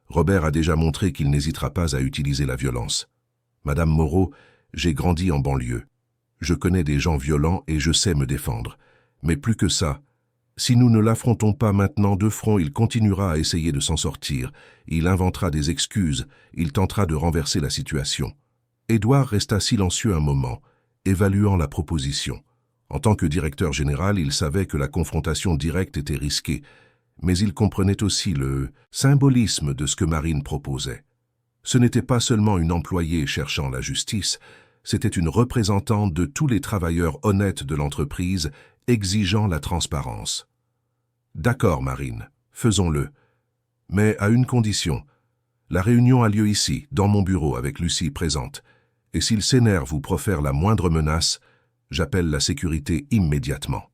Robert a déjà montré qu'il n'hésitera pas à utiliser la violence. Madame Moreau, j'ai grandi en banlieue. Je connais des gens violents et je sais me défendre. Mais plus que ça, si nous ne l'affrontons pas maintenant de front, il continuera à essayer de s'en sortir. Il inventera des excuses, il tentera de renverser la situation. » Édouard resta silencieux un moment, évaluant la proposition. En tant que directeur général, il savait que la confrontation directe était risquée, mais il comprenait aussi le symbolisme de ce que Marine proposait. Ce n'était pas seulement une employée cherchant la justice, c'était une représentante de tous les travailleurs honnêtes de l'entreprise exigeant la transparence. « D'accord, Marine, faisons-le. Mais à une condition. La réunion a lieu ici, dans mon bureau, avec Lucie présente. Et s'il s'énerve ou profère la moindre menace, j'appelle la sécurité immédiatement. »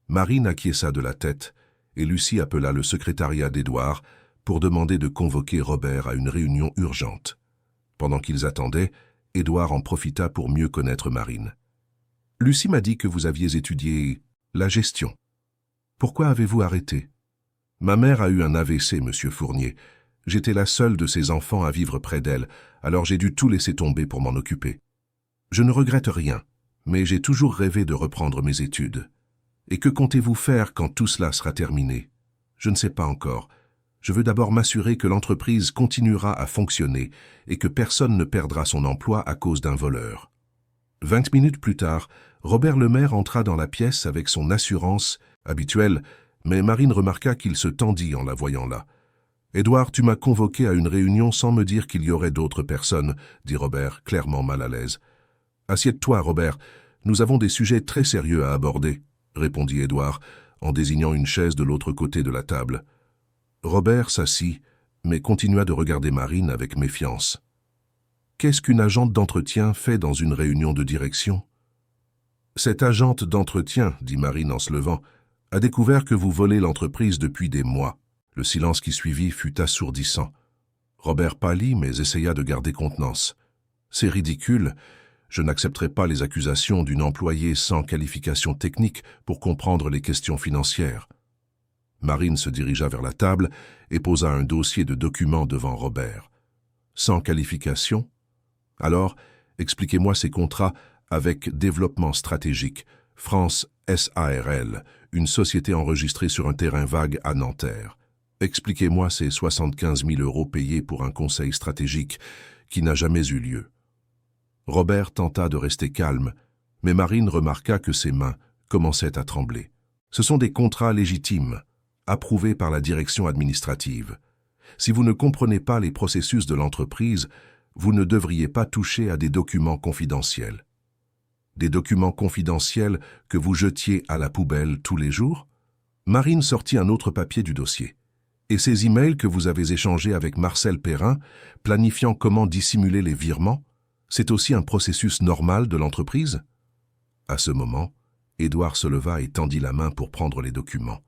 Marine acquiesça de la tête, et Lucie appela le secrétariat d'Édouard pour demander de convoquer Robert à une réunion urgente. Pendant qu'ils attendaient, Édouard en profita pour mieux connaître Marine. « Lucie m'a dit que vous aviez étudié la gestion. Pourquoi avez-vous arrêté ? » « Ma mère a eu un AVC, monsieur Fournier. J'étais la seule de ses enfants à vivre près d'elle, alors j'ai dû tout laisser tomber pour m'en occuper. Je ne regrette rien, mais j'ai toujours rêvé de reprendre mes études. Et que comptez-vous faire quand tout cela sera terminé ? Je ne sais pas encore. Je veux d'abord m'assurer que l'entreprise continuera à fonctionner et que personne ne perdra son emploi à cause d'un voleur. » 20 minutes plus tard, Robert Lemaire entra dans la pièce avec son assurance habituelle, mais Marine remarqua qu'il se tendit en la voyant là. « Édouard, tu m'as convoqué à une réunion sans me dire qu'il y aurait d'autres personnes, » dit Robert, clairement mal à l'aise. « Assieds-toi, Robert, nous avons des sujets très sérieux à aborder, » répondit Édouard, en désignant une chaise de l'autre côté de la table. Robert s'assit, mais continua de regarder Marine avec méfiance. « Qu'est-ce qu'une agente d'entretien fait dans une réunion de direction ?»« Cette agente d'entretien, » dit Marine en se levant, « a découvert que vous volez l'entreprise depuis des mois. » Le silence qui suivit fut assourdissant. Robert pâlit, mais essaya de garder contenance. « C'est ridicule. Je n'accepterai pas les accusations d'une employée sans qualification technique pour comprendre les questions financières. » Marine se dirigea vers la table et posa un dossier de documents devant Robert. « Sans qualification ? Alors, expliquez-moi ces contrats avec Développement Stratégique, France SARL, une société enregistrée sur un terrain vague à Nanterre. Expliquez-moi ces 75 000 € payés pour un conseil stratégique qui n'a jamais eu lieu. » Robert tenta de rester calme, Mais Marine remarqua que ses mains commençaient à trembler. Ce sont des contrats légitimes, approuvés par la direction administrative. Si vous ne comprenez pas les processus de l'entreprise, vous ne devriez pas toucher à des documents confidentiels. Des documents confidentiels que vous jetiez à la poubelle tous les jours? Marine sortit un autre papier du dossier. Et ces emails que vous avez échangés avec Marcel Perrin, planifiant comment dissimuler les virements, c'est aussi un processus normal de l'entreprise? À ce moment, Édouard se leva et tendit la main pour prendre les documents.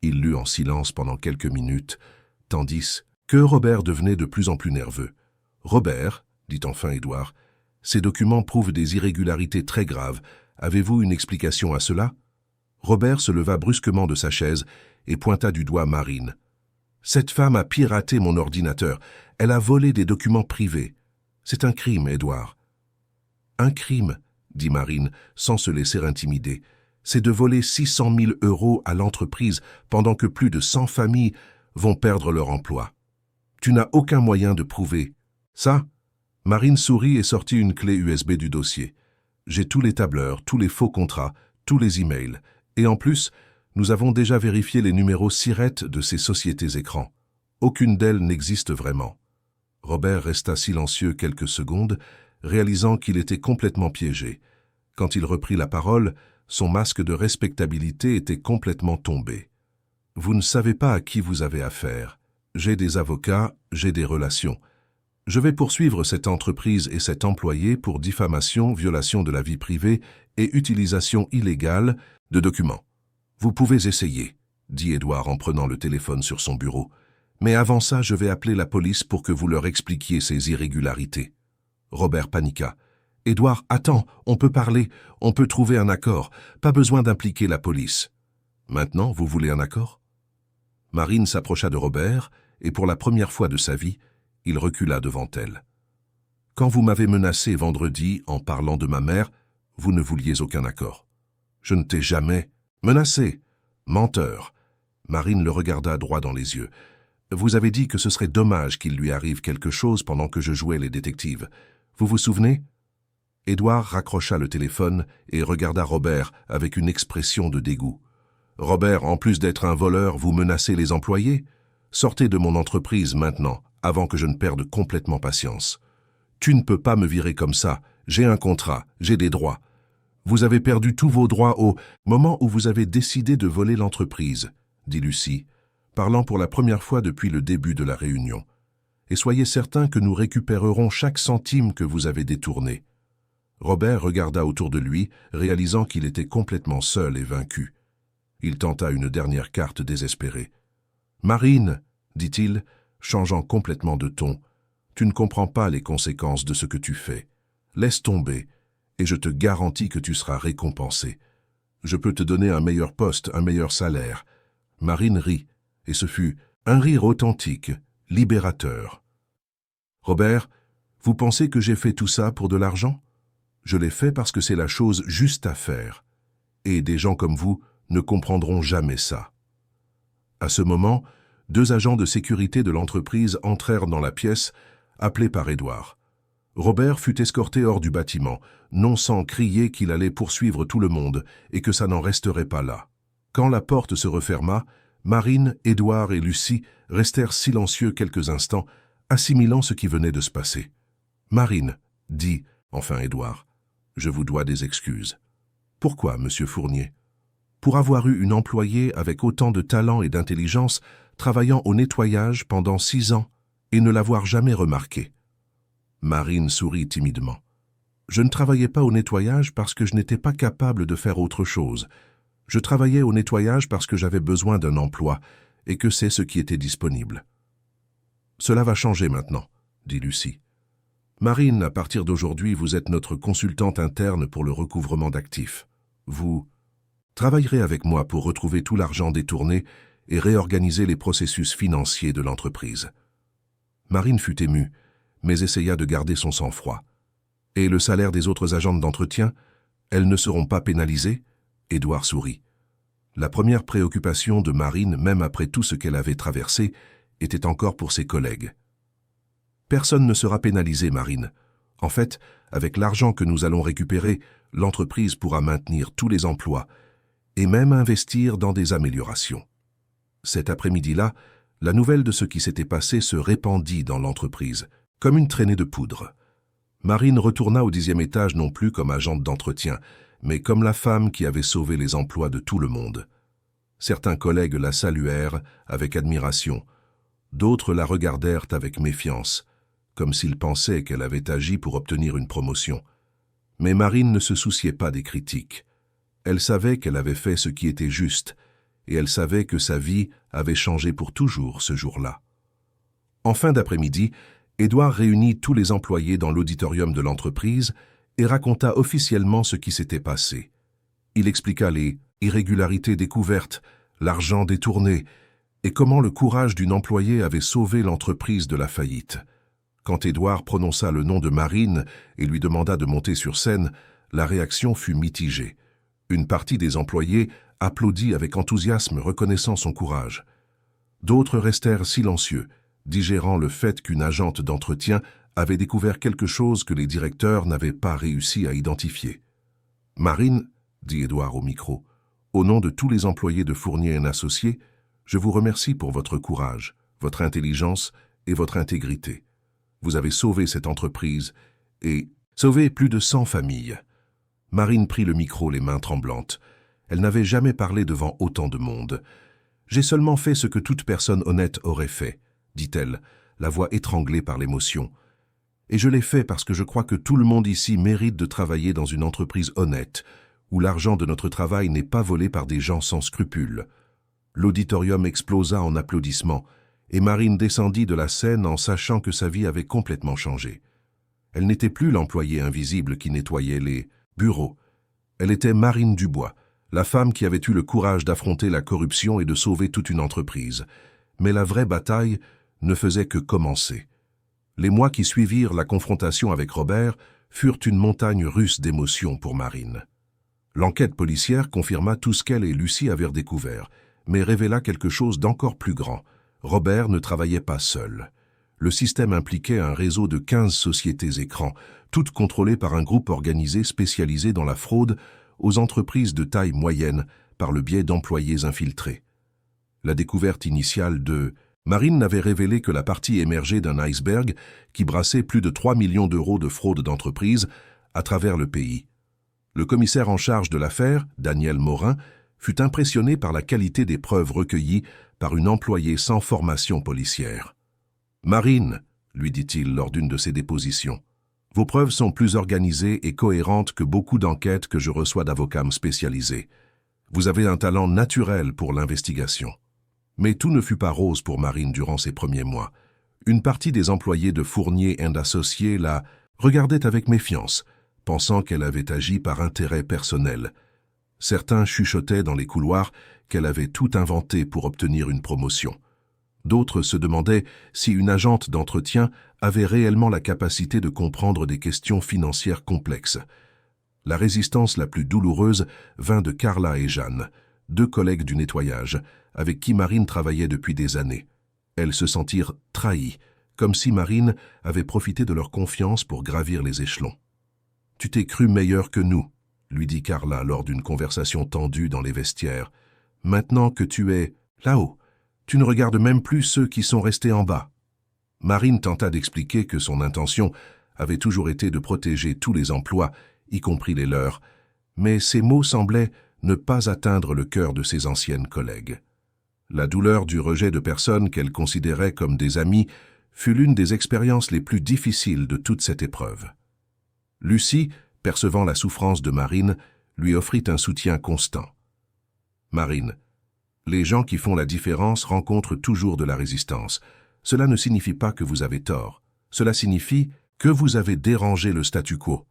Il lut en silence pendant quelques minutes, tandis que Robert devenait de plus en plus nerveux. « Robert, dit enfin Édouard, ces documents prouvent des irrégularités très graves. Avez-vous une explication à cela ?» Robert se leva brusquement de sa chaise et pointa du doigt Marine. « Cette femme a piraté mon ordinateur. Elle a volé des documents privés. C'est un crime, Édouard. »« Un crime, dit Marine, sans se laisser intimider. C'est de voler 600 000 € à l'entreprise pendant que plus de 100 familles vont perdre leur emploi. Tu n'as aucun moyen de prouver. Ça ?» Marine sourit et sortit une clé USB du dossier. « J'ai tous les tableurs, tous les faux contrats, tous les emails. Et en plus, nous avons déjà vérifié les numéros SIRET de ces sociétés écrans. Aucune d'elles n'existe vraiment. » Robert resta silencieux quelques secondes, réalisant qu'il était complètement piégé. Quand il reprit la parole, son masque de respectabilité était complètement tombé. « Vous ne savez pas à qui vous avez affaire. J'ai des avocats, j'ai des relations. Je vais poursuivre cette entreprise et cet employé pour diffamation, violation de la vie privée et utilisation illégale de documents. Vous pouvez essayer, dit Édouard en prenant le téléphone sur son bureau. Mais avant ça, je vais appeler la police pour que vous leur expliquiez ces irrégularités. Robert paniqua. Édouard, attends, on peut parler, on peut trouver un accord, pas besoin d'impliquer la police. Maintenant, vous voulez un accord? Marine s'approcha de Robert et pour la première fois de sa vie, il recula devant elle. Quand vous m'avez menacé vendredi en parlant de ma mère, vous ne vouliez aucun accord. Je ne t'ai jamais menacé. Menteur. Marine le regarda droit dans les yeux. Vous avez dit que ce serait dommage qu'il lui arrive quelque chose pendant que je jouais les détectives. Vous vous souvenez? Édouard raccrocha le téléphone et regarda Robert avec une expression de dégoût. Robert, en plus d'être un voleur, vous menacez les employés? Sortez de mon entreprise maintenant, avant que je ne perde complètement patience. Tu ne peux pas me virer comme ça. J'ai un contrat, j'ai des droits. Vous avez perdu tous vos droits au moment où vous avez décidé de voler l'entreprise, dit Lucie, parlant pour la première fois depuis le début de la réunion. Et soyez certain que nous récupérerons chaque centime que vous avez détourné. Robert regarda autour de lui, réalisant qu'il était complètement seul et vaincu. Il tenta une dernière carte désespérée. « Marine, dit-il, changeant complètement de ton, tu ne comprends pas les conséquences de ce que tu fais. Laisse tomber, et je te garantis que tu seras récompensé. Je peux te donner un meilleur poste, un meilleur salaire. » Marine rit, et ce fut un rire authentique, libérateur. « Robert, vous pensez que j'ai fait tout ça pour de l'argent? Je l'ai fait parce que c'est la chose juste à faire. Et des gens comme vous ne comprendront jamais ça. » À ce moment, 2 agents de sécurité de l'entreprise entrèrent dans la pièce, appelés par Édouard. Robert fut escorté hors du bâtiment, non sans crier qu'il allait poursuivre tout le monde et que ça n'en resterait pas là. Quand la porte se referma, Marine, Édouard et Lucie restèrent silencieux quelques instants, assimilant ce qui venait de se passer. « Marine, dit enfin Édouard, je vous dois des excuses. »« Pourquoi, monsieur Fournier ?»« Pour avoir eu une employée avec autant de talent et d'intelligence travaillant au nettoyage pendant 6 ans et ne l'avoir jamais remarqué. » Marine sourit timidement. « Je ne travaillais pas au nettoyage parce que je n'étais pas capable de faire autre chose. Je travaillais au nettoyage parce que j'avais besoin d'un emploi et que c'est ce qui était disponible. »« Cela va changer maintenant, » dit Lucie. « Marine, à partir d'aujourd'hui, vous êtes notre consultante interne pour le recouvrement d'actifs. Vous travaillerez avec moi pour retrouver tout l'argent détourné et réorganiser les processus financiers de l'entreprise. » Marine fut émue, mais essaya de garder son sang-froid. « Et le salaire des autres agentes d'entretien, elles ne seront pas pénalisées ?» Édouard sourit. La première préoccupation de Marine, même après tout ce qu'elle avait traversé, était encore pour ses collègues. « Personne ne sera pénalisé, Marine. En fait, avec l'argent que nous allons récupérer, l'entreprise pourra maintenir tous les emplois et même investir dans des améliorations. Cet après-midi-là, la nouvelle de ce qui s'était passé se répandit dans l'entreprise, comme une traînée de poudre. Marine retourna au 10e étage non plus comme agente d'entretien, mais comme la femme qui avait sauvé les emplois de tout le monde. Certains collègues la saluèrent avec admiration, d'autres la regardèrent avec méfiance, comme s'ils pensaient qu'elle avait agi pour obtenir une promotion. Mais Marine ne se souciait pas des critiques. Elle savait qu'elle avait fait ce qui était juste, et elle savait que sa vie avait changé pour toujours ce jour-là. En fin d'après-midi, Édouard réunit tous les employés dans l'auditorium de l'entreprise et raconta officiellement ce qui s'était passé. Il expliqua les irrégularités découvertes, l'argent détourné, et comment le courage d'une employée avait sauvé l'entreprise de la faillite. Quand Édouard prononça le nom de Marine et lui demanda de monter sur scène, la réaction fut mitigée. Une partie des employés applaudit avec enthousiasme, reconnaissant son courage. D'autres restèrent silencieux, digérant le fait qu'une agente d'entretien avait découvert quelque chose que les directeurs n'avaient pas réussi à identifier. « Marine, » dit Édouard au micro, « au nom de tous les employés de Fournier & Associés, je vous remercie pour votre courage, votre intelligence et votre intégrité. Vous avez sauvé cette entreprise et sauvé plus de 100 familles. » Marine prit le micro les mains tremblantes. Elle n'avait jamais parlé devant autant de monde. « J'ai seulement fait ce que toute personne honnête aurait fait, » dit-elle, la voix étranglée par l'émotion. « Et je l'ai fait parce que je crois que tout le monde ici mérite de travailler dans une entreprise honnête, où l'argent de notre travail n'est pas volé par des gens sans scrupules. » L'auditorium explosa en applaudissements, et Marine descendit de la scène en sachant que sa vie avait complètement changé. Elle n'était plus l'employée invisible qui nettoyait les bureaux. Elle était Marine Dubois, la femme qui avait eu le courage d'affronter la corruption et de sauver toute une entreprise. Mais la vraie bataille ne faisait que commencer. Les mois qui suivirent la confrontation avec Robert furent une montagne russe d'émotions pour Marine. L'enquête policière confirma tout ce qu'elle et Lucie avaient découvert, mais révéla quelque chose d'encore plus grand. Robert ne travaillait pas seul. Le système impliquait un réseau de 15 sociétés écrans, toutes contrôlées par un groupe organisé spécialisé dans la fraude aux entreprises de taille moyenne par le biais d'employés infiltrés. La découverte initiale de Marine n'avait révélé que la partie émergée d'un iceberg qui brassait plus de 3 millions d'euros de fraude d'entreprise à travers le pays. Le commissaire en charge de l'affaire, Daniel Morin, fut impressionné par la qualité des preuves recueillies par une employée sans formation policière. « Marine, » lui dit-il lors d'une de ses dépositions, « vos preuves sont plus organisées et cohérentes que beaucoup d'enquêtes que je reçois d'avocats spécialisés. Vous avez un talent naturel pour l'investigation. » Mais tout ne fut pas rose pour Marine durant ces premiers mois. Une partie des employés de Fournier & Associés la regardait avec méfiance, pensant qu'elle avait agi par intérêt personnel. Certains chuchotaient dans les couloirs qu'elle avait tout inventé pour obtenir une promotion. D'autres se demandaient si une agente d'entretien avait réellement la capacité de comprendre des questions financières complexes. La résistance la plus douloureuse vint de Carla et Jeanne, 2 collègues du nettoyage, avec qui Marine travaillait depuis des années. Elles se sentirent trahies, comme si Marine avait profité de leur confiance pour gravir les échelons. « Tu t'es cru meilleur que nous », lui dit Carla lors d'une conversation tendue dans les vestiaires. « Maintenant que tu es là-haut, tu ne regardes même plus ceux qui sont restés en bas. » Marine tenta d'expliquer que son intention avait toujours été de protéger tous les emplois, y compris les leurs, mais ces mots semblaient ne pas atteindre le cœur de ses anciennes collègues. La douleur du rejet de personnes qu'elle considérait comme des amis fut l'une des expériences les plus difficiles de toute cette épreuve. Lucie, percevant la souffrance de Marine, lui offrit un soutien constant. « Marine, les gens qui font la différence rencontrent toujours de la résistance. Cela ne signifie pas que vous avez tort. Cela signifie que vous avez dérangé le statu quo. »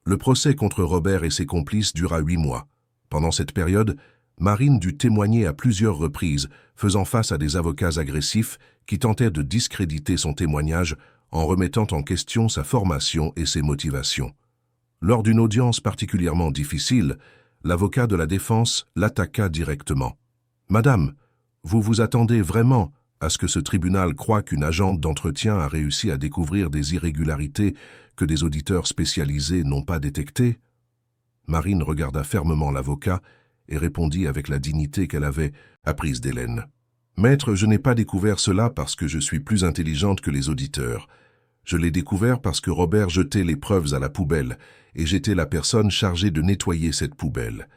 Le procès contre Robert et ses complices dura 8 mois. Pendant cette période, Marine dut témoigner à plusieurs reprises, faisant face à des avocats agressifs qui tentaient de discréditer son témoignage en remettant en question sa formation et ses motivations. Lors d'une audience particulièrement difficile, l'avocat de la défense l'attaqua directement. « Madame, vous vous attendez vraiment à ce que ce tribunal croie qu'une agente d'entretien a réussi à découvrir des irrégularités que des auditeurs spécialisés n'ont pas détectées ? Marine regarda fermement l'avocat et répondit avec la dignité qu'elle avait apprise d'Hélène. « Maître, je n'ai pas découvert cela parce que je suis plus intelligente que les auditeurs. Je l'ai découvert parce que Robert jetait les preuves à la poubelle et j'étais la personne chargée de nettoyer cette poubelle.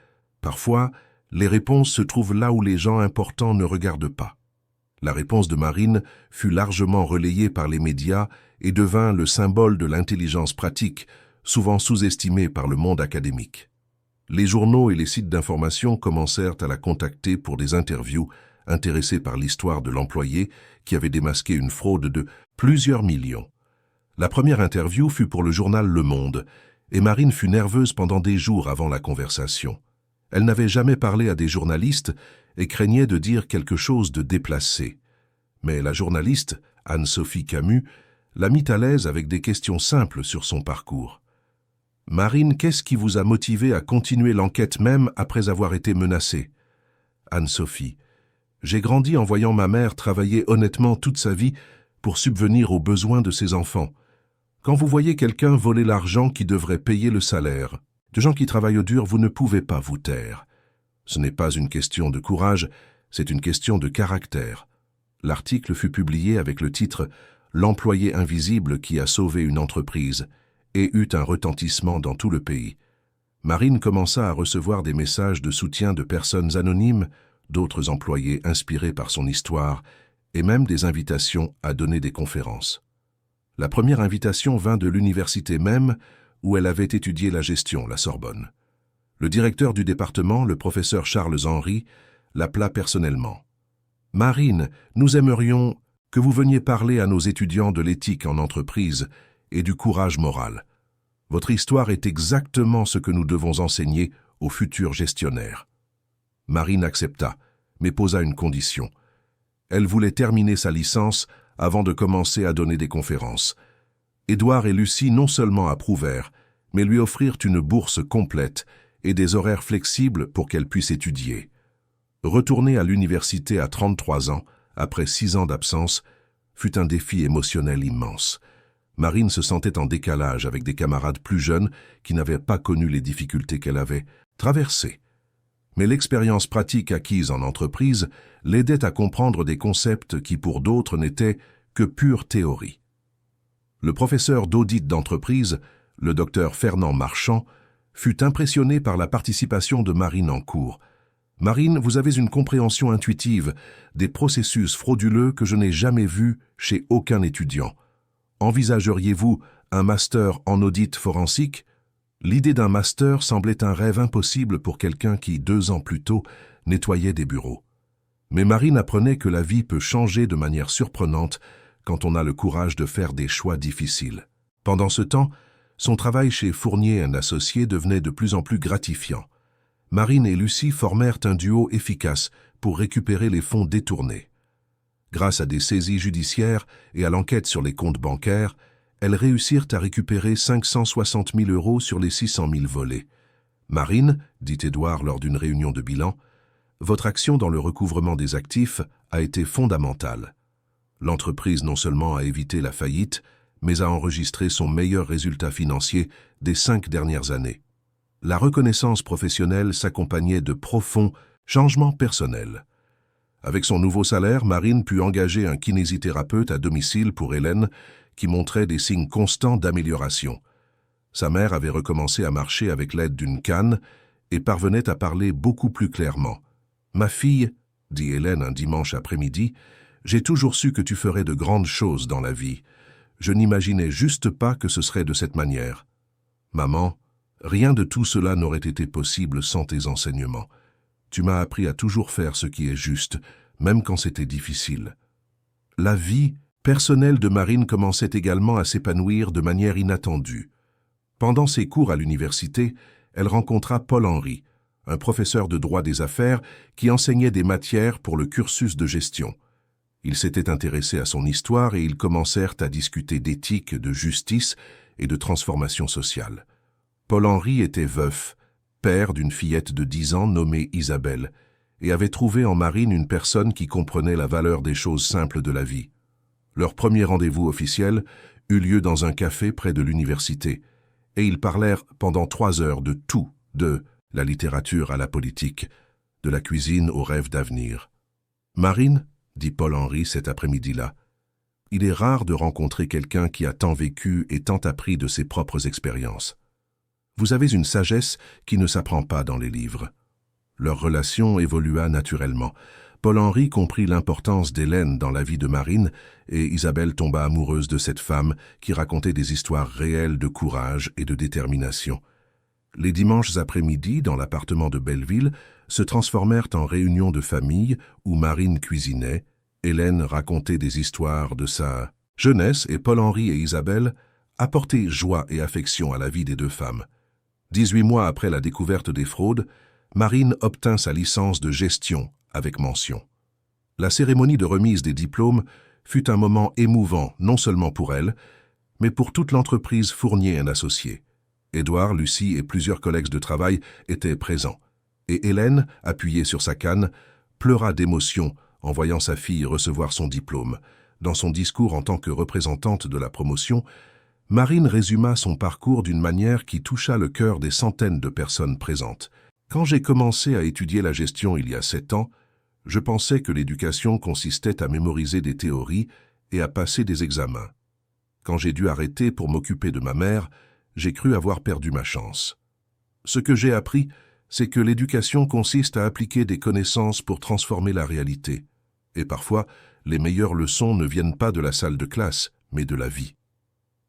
Parfois, les réponses se trouvent là où les gens importants ne regardent pas. » La réponse de Marine fut largement relayée par les médias et devint le symbole de l'intelligence pratique, souvent sous-estimée par le monde académique. Les journaux et les sites d'information commencèrent à la contacter pour des interviews, intéressés par l'histoire de l'employé qui avait démasqué une fraude de plusieurs millions. La première interview fut pour le journal Le Monde, et Marine fut nerveuse pendant des jours avant la conversation. Elle n'avait jamais parlé à des journalistes et craignait de dire quelque chose de déplacé. Mais la journaliste, Anne-Sophie Camus, la mit à l'aise avec des questions simples sur son parcours. « Marine, qu'est-ce qui vous a motivé à continuer l'enquête même après avoir été menacée ?» Anne-Sophie. « J'ai grandi en voyant ma mère travailler honnêtement toute sa vie pour subvenir aux besoins de ses enfants. Quand vous voyez quelqu'un voler l'argent qui devrait payer le salaire, de gens qui travaillent au dur, vous ne pouvez pas vous taire. Ce n'est pas une question de courage, c'est une question de caractère. » L'article fut publié avec le titre « L'employé invisible qui a sauvé une entreprise » et eut un retentissement dans tout le pays. Marine commença à recevoir des messages de soutien de personnes anonymes, d'autres employés inspirés par son histoire, et même des invitations à donner des conférences. La première invitation vint de l'université même, où elle avait étudié la gestion, la Sorbonne. Le directeur du département, le professeur Charles Henry, l'appela personnellement. « Marine, nous aimerions que vous veniez parler à nos étudiants de l'éthique en entreprise et du courage moral. Votre histoire est exactement ce que nous devons enseigner aux futurs gestionnaires. » Marine accepta, mais posa une condition. Elle voulait terminer sa licence avant de commencer à donner des conférences. Édouard et Lucie non seulement approuvèrent, mais lui offrirent une bourse complète et des horaires flexibles pour qu'elle puisse étudier. Retourner à l'université à 33 ans, après 6 ans d'absence, fut un défi émotionnel immense. Marine se sentait en décalage avec des camarades plus jeunes qui n'avaient pas connu les difficultés qu'elle avait traversées. Mais l'expérience pratique acquise en entreprise l'aidait à comprendre des concepts qui pour d'autres n'étaient que pure théorie. Le professeur d'audit d'entreprise, le docteur Fernand Marchand, fut impressionné par la participation de Marine en cours. « Marine, vous avez une compréhension intuitive des processus frauduleux que je n'ai jamais vus chez aucun étudiant. Envisageriez-vous un master en audit forensique ?» L'idée d'un master semblait un rêve impossible pour quelqu'un qui, 2 ans plus tôt, nettoyait des bureaux. Mais Marine apprenait que la vie peut changer de manière surprenante quand on a le courage de faire des choix difficiles. Pendant ce temps, son travail chez Fournier & Associés devenait de plus en plus gratifiant. Marine et Lucie formèrent un duo efficace pour récupérer les fonds détournés. Grâce à des saisies judiciaires et à l'enquête sur les comptes bancaires, elles réussirent à récupérer 560 000 € sur les 600 000 volés. « Marine, dit Édouard lors d'une réunion de bilan, votre action dans le recouvrement des actifs a été fondamentale. L'entreprise non seulement a évité la faillite, mais a enregistré son meilleur résultat financier des 5 dernières années. La reconnaissance professionnelle s'accompagnait de profonds changements personnels. Avec son nouveau salaire, Marine put engager un kinésithérapeute à domicile pour Hélène, qui montrait des signes constants d'amélioration. Sa mère avait recommencé à marcher avec l'aide d'une canne et parvenait à parler beaucoup plus clairement. « Ma fille, dit Hélène un dimanche après-midi, j'ai toujours su que tu ferais de grandes choses dans la vie. Je n'imaginais juste pas que ce serait de cette manière. Maman, rien de tout cela n'aurait été possible sans tes enseignements. Tu m'as appris à toujours faire ce qui est juste, même quand c'était difficile. » La vie personnelle de Marine commençait également à s'épanouir de manière inattendue. Pendant ses cours à l'université, elle rencontra Paul Henry, un professeur de droit des affaires qui enseignait des matières pour le cursus de gestion. Ils s'étaient intéressés à son histoire et ils commencèrent à discuter d'éthique, de justice et de transformation sociale. Paul Henry était veuf, père d'une fillette de 10 ans nommée Isabelle, et avait trouvé en Marine une personne qui comprenait la valeur des choses simples de la vie. Leur premier rendez-vous officiel eut lieu dans un café près de l'université, et ils parlèrent pendant 3 heures de tout, De la littérature à la politique, de la cuisine aux rêves d'avenir. Marine, dit Paul-Henri cet après-midi-là, il est rare de rencontrer quelqu'un qui a tant vécu et tant appris de ses propres expériences. Vous avez une sagesse qui ne s'apprend pas dans les livres. Leur relation évolua naturellement. Paul-Henri comprit l'importance d'Hélène dans la vie de Marine et Isabelle tomba amoureuse de cette femme qui racontait des histoires réelles de courage et de détermination. Les dimanches après-midi, dans l'appartement de Belleville, se transformèrent en réunions de famille où Marine cuisinait, Hélène racontait des histoires de sa jeunesse et Paul-Henri et Isabelle apportaient joie et affection à la vie des deux femmes. 18 mois après la découverte des fraudes, Marine obtint sa licence de gestion avec mention. La cérémonie de remise des diplômes fut un moment émouvant non seulement pour elle, mais pour toute l'entreprise Fournier & Associés. Édouard, Lucie et plusieurs collègues de travail étaient présents, et Hélène, appuyée sur sa canne, pleura d'émotion en voyant sa fille recevoir son diplôme. Dans son discours en tant que représentante de la promotion, Marine résuma son parcours d'une manière qui toucha le cœur des centaines de personnes présentes. Quand j'ai commencé à étudier la gestion il y a 7 ans, je pensais que l'éducation consistait à mémoriser des théories et à passer des examens. Quand j'ai dû arrêter pour m'occuper de ma mère, j'ai cru avoir perdu ma chance. Ce que j'ai appris, c'est que l'éducation consiste à appliquer des connaissances pour transformer la réalité. Et parfois, les meilleures leçons ne viennent pas de la salle de classe, mais de la vie.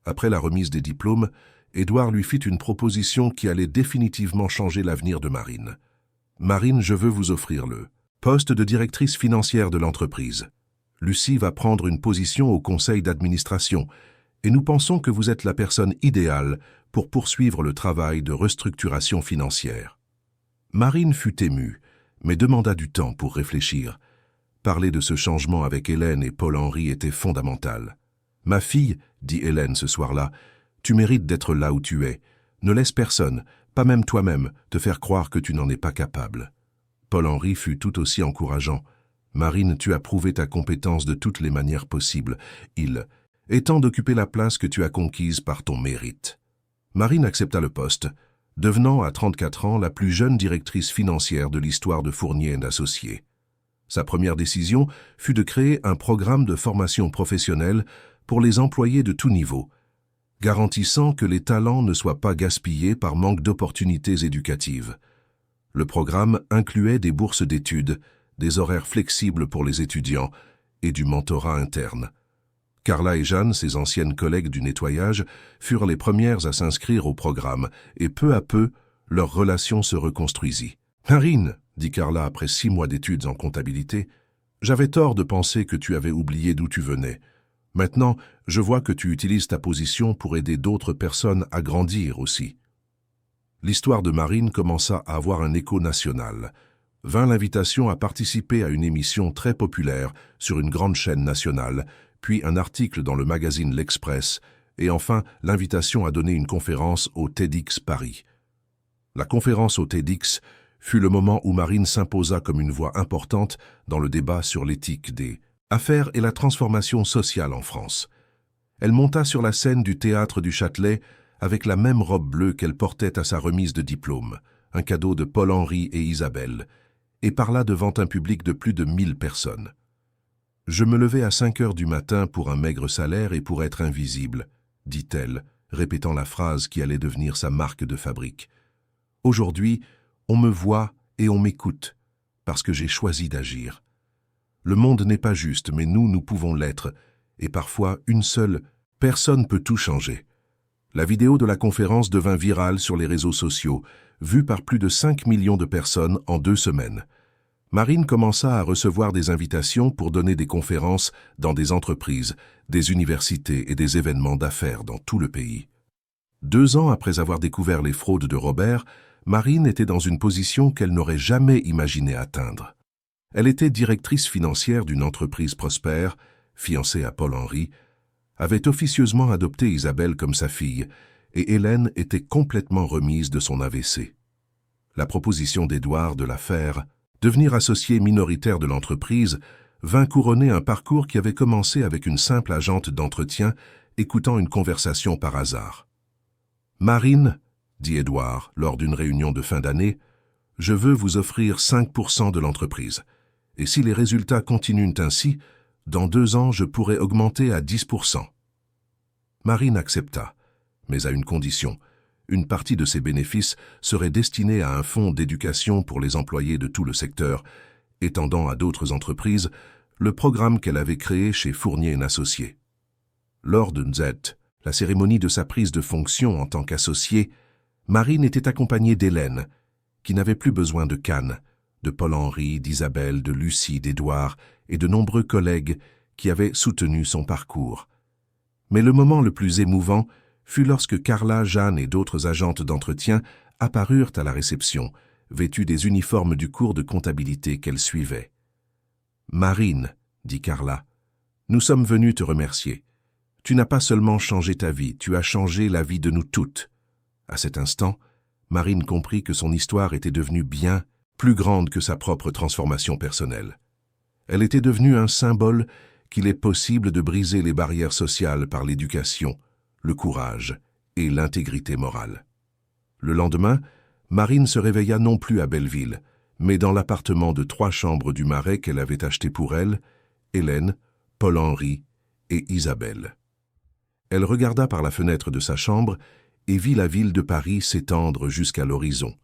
Après la remise des diplômes, Édouard lui fit une proposition qui allait définitivement changer l'avenir de Marine. « Marine, je veux vous offrir le poste de directrice financière de l'entreprise. Lucie va prendre une position au conseil d'administration et nous pensons que vous êtes la personne idéale pour poursuivre le travail de restructuration financière. » Marine fut émue, mais demanda du temps pour réfléchir. Parler de ce changement avec Hélène et Paul-Henri était fondamental. « Ma fille, dit Hélène ce soir-là, tu mérites d'être là où tu es. Ne laisse personne, pas même toi-même, te faire croire que tu n'en es pas capable. » Paul-Henri fut tout aussi encourageant. « Marine, tu as prouvé ta compétence de toutes les manières possibles. Il est temps d'occuper la place que tu as conquise par ton mérite. » Marine accepta le poste, devenant à 34 ans la plus jeune directrice financière de l'histoire de Fournier & Associés. Sa première décision fut de créer un programme de formation professionnelle pour les employés de tout niveau, garantissant que les talents ne soient pas gaspillés par manque d'opportunités éducatives. Le programme incluait des bourses d'études, des horaires flexibles pour les étudiants et du mentorat interne. Carla et Jeanne, ses anciennes collègues du nettoyage, furent les premières à s'inscrire au programme et peu à peu, leur relation se reconstruisit. « Marine, dit Carla après 6 mois d'études en comptabilité, j'avais tort de penser que tu avais oublié d'où tu venais. Maintenant, je vois que tu utilises ta position pour aider d'autres personnes à grandir aussi. » L'histoire de Marine commença à avoir un écho national. Vint l'invitation à participer à une émission très populaire sur une grande chaîne nationale, puis un article dans le magazine L'Express, et enfin l'invitation à donner une conférence au TEDx Paris. La conférence au TEDx fut le moment où Marine s'imposa comme une voix importante dans le débat sur l'éthique des affaires et la transformation sociale en France. Elle monta sur la scène du théâtre du Châtelet avec la même robe bleue qu'elle portait à sa remise de diplôme, un cadeau de Paul-Henri et Isabelle, et parla devant un public de plus de 1000 personnes. « Je me levais à 5 heures du matin pour un maigre salaire et pour être invisible, » dit-elle, répétant la phrase qui allait devenir sa marque de fabrique. « Aujourd'hui, on me voit et on m'écoute, parce que j'ai choisi d'agir. Le monde n'est pas juste, mais nous pouvons l'être, et parfois une seule personne peut tout changer. » La vidéo de la conférence devint virale sur les réseaux sociaux, vue par plus de 5 millions de personnes en 2 semaines. Marine commença à recevoir des invitations pour donner des conférences dans des entreprises, des universités et des événements d'affaires dans tout le pays. 2 ans après avoir découvert les fraudes de Robert, Marine était dans une position qu'elle n'aurait jamais imaginé atteindre. Elle était directrice financière d'une entreprise prospère, fiancée à Paul-Henri, avait officieusement adopté Isabelle comme sa fille, et Hélène était complètement remise de son AVC. La proposition d'Édouard de la faire devenir associé minoritaire de l'entreprise vint couronner un parcours qui avait commencé avec une simple agente d'entretien écoutant une conversation par hasard. « Marine, dit Édouard lors d'une réunion de fin d'année, je veux vous offrir 5% de l'entreprise. Et si les résultats continuent ainsi, dans 2 ans, je pourrai augmenter à 10%. Marine accepta, mais à une condition. Une partie de ses bénéfices serait destinée à un fonds d'éducation pour les employés de tout le secteur, étendant à d'autres entreprises le programme qu'elle avait créé chez Fournier & Associés. Lors de Nzet, la cérémonie de sa prise de fonction en tant qu'associée, Marine était accompagnée d'Hélène, qui n'avait plus besoin de Cannes, de Paul-Henri, d'Isabelle, de Lucie, d'Édouard et de nombreux collègues qui avaient soutenu son parcours. Mais le moment le plus émouvant fut lorsque Carla, Jeanne et d'autres agentes d'entretien apparurent à la réception, vêtues des uniformes du cours de comptabilité qu'elles suivaient. « Marine, » dit Carla, « nous sommes venus te remercier. Tu n'as pas seulement changé ta vie, tu as changé la vie de nous toutes. » À cet instant, Marine comprit que son histoire était devenue bien plus grande que sa propre transformation personnelle. Elle était devenue un symbole qu'il est possible de briser les barrières sociales par l'éducation, le courage et l'intégrité morale. Le lendemain, Marine se réveilla non plus à Belleville, mais dans l'appartement de 3 chambres du Marais qu'elle avait acheté pour elle, Hélène, Paul-Henri et Isabelle. Elle regarda par la fenêtre de sa chambre et vit la ville de Paris s'étendre jusqu'à l'horizon.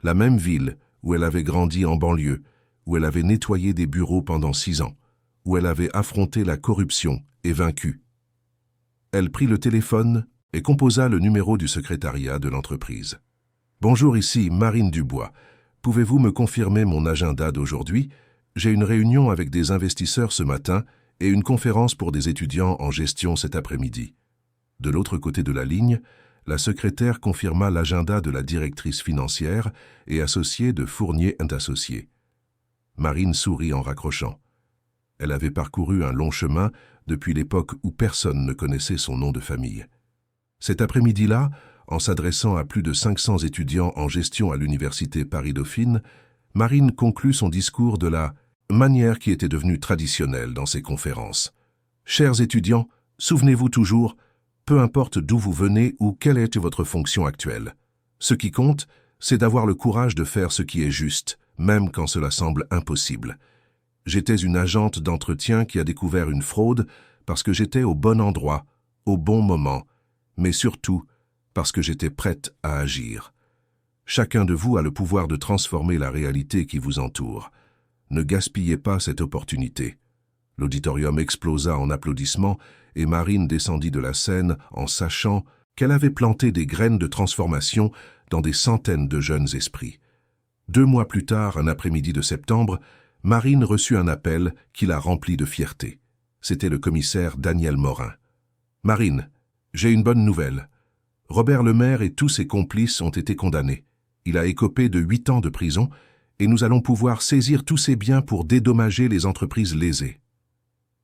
La même ville où elle avait grandi en banlieue, où elle avait nettoyé des bureaux pendant 6 ans, où elle avait affronté la corruption et vaincu. Elle prit le téléphone et composa le numéro du secrétariat de l'entreprise. « Bonjour, ici Marine Dubois. Pouvez-vous me confirmer mon agenda d'aujourd'hui? J'ai une réunion avec des investisseurs ce matin et une conférence pour des étudiants en gestion cet après-midi. » De l'autre côté de la ligne, la secrétaire confirma l'agenda de la directrice financière et associée de Fournier & Associés. Marine sourit en raccrochant. Elle avait parcouru un long chemin depuis l'époque où personne ne connaissait son nom de famille. Cet après-midi-là, en s'adressant à plus de 500 étudiants en gestion à l'université Paris-Dauphine, Marine conclut son discours de la manière qui était devenue traditionnelle dans ses conférences. « Chers étudiants, souvenez-vous toujours, peu importe d'où vous venez ou quelle est votre fonction actuelle. Ce qui compte, c'est d'avoir le courage de faire ce qui est juste, même quand cela semble impossible. J'étais une agente d'entretien qui a découvert une fraude parce que j'étais au bon endroit, au bon moment, mais surtout parce que j'étais prête à agir. Chacun de vous a le pouvoir de transformer la réalité qui vous entoure. Ne gaspillez pas cette opportunité. » L'auditorium explosa en applaudissements et Marine descendit de la scène en sachant qu'elle avait planté des graines de transformation dans des centaines de jeunes esprits. 2 mois plus tard, un après-midi de septembre, Marine reçut un appel qui la remplit de fierté. C'était le commissaire Daniel Morin. « Marine, j'ai une bonne nouvelle. Robert Lemaire et tous ses complices ont été condamnés. Il a écopé de 8 ans de prison et nous allons pouvoir saisir tous ses biens pour dédommager les entreprises lésées.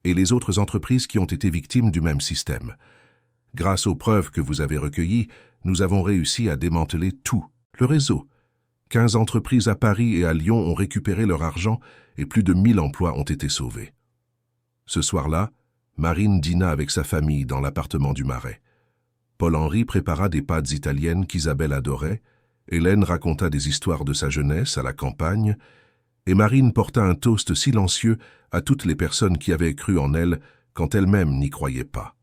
Et les autres entreprises qui ont été victimes du même système. Grâce aux preuves que vous avez recueillies, nous avons réussi à démanteler tout, le réseau. 15 entreprises à Paris et à Lyon ont récupéré leur argent et plus de 1000 emplois ont été sauvés. » Ce soir-là, Marine dîna avec sa famille dans l'appartement du Marais. Paul-Henri prépara des pâtes italiennes qu'Isabelle adorait, Hélène raconta des histoires de sa jeunesse à la campagne, et Marine porta un toast silencieux à toutes les personnes qui avaient cru en elle quand elle-même n'y croyait pas.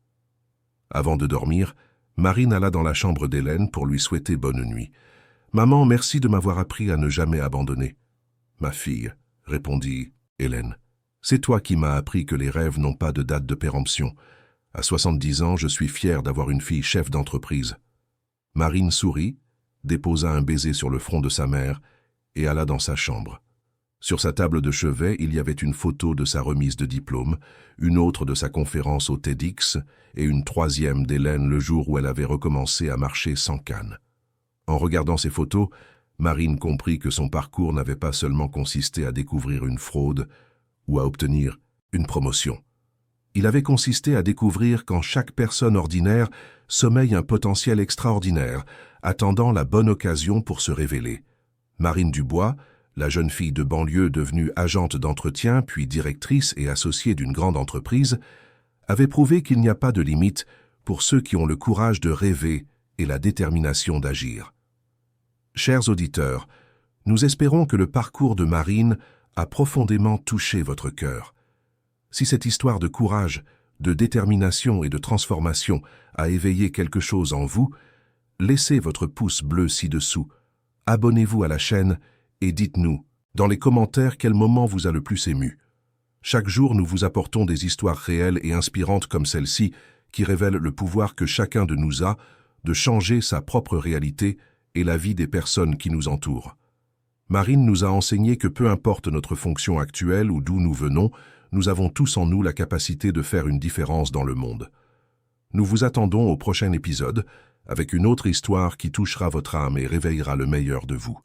Avant de dormir, Marine alla dans la chambre d'Hélène pour lui souhaiter bonne nuit. « Maman, merci de m'avoir appris à ne jamais abandonner. »« Ma fille, » répondit Hélène, « c'est toi qui m'as appris que les rêves n'ont pas de date de péremption. À 70 ans, je suis fier d'avoir une fille chef d'entreprise. » Marine sourit, déposa un baiser sur le front de sa mère et alla dans sa chambre. Sur sa table de chevet, il y avait une photo de sa remise de diplôme, une autre de sa conférence au TEDx et une 3e d'Hélène le jour où elle avait recommencé à marcher sans canne. En regardant ces photos, Marine comprit que son parcours n'avait pas seulement consisté à découvrir une fraude ou à obtenir une promotion. Il avait consisté à découvrir qu'en chaque personne ordinaire sommeille un potentiel extraordinaire, attendant la bonne occasion pour se révéler. Marine Dubois, la jeune fille de banlieue devenue agente d'entretien puis directrice et associée d'une grande entreprise, avait prouvé qu'il n'y a pas de limite pour ceux qui ont le courage de rêver et la détermination d'agir. Chers auditeurs, nous espérons que le parcours de Marine a profondément touché votre cœur. Si cette histoire de courage, de détermination et de transformation a éveillé quelque chose en vous, laissez votre pouce bleu ci-dessous, abonnez-vous à la chaîne et dites-nous dans les commentaires quel moment vous a le plus ému. Chaque jour, nous vous apportons des histoires réelles et inspirantes comme celle-ci qui révèlent le pouvoir que chacun de nous a de changer sa propre réalité et la vie des personnes qui nous entourent. Marine nous a enseigné que peu importe notre fonction actuelle ou d'où nous venons, nous avons tous en nous la capacité de faire une différence dans le monde. Nous vous attendons au prochain épisode avec une autre histoire qui touchera votre âme et réveillera le meilleur de vous.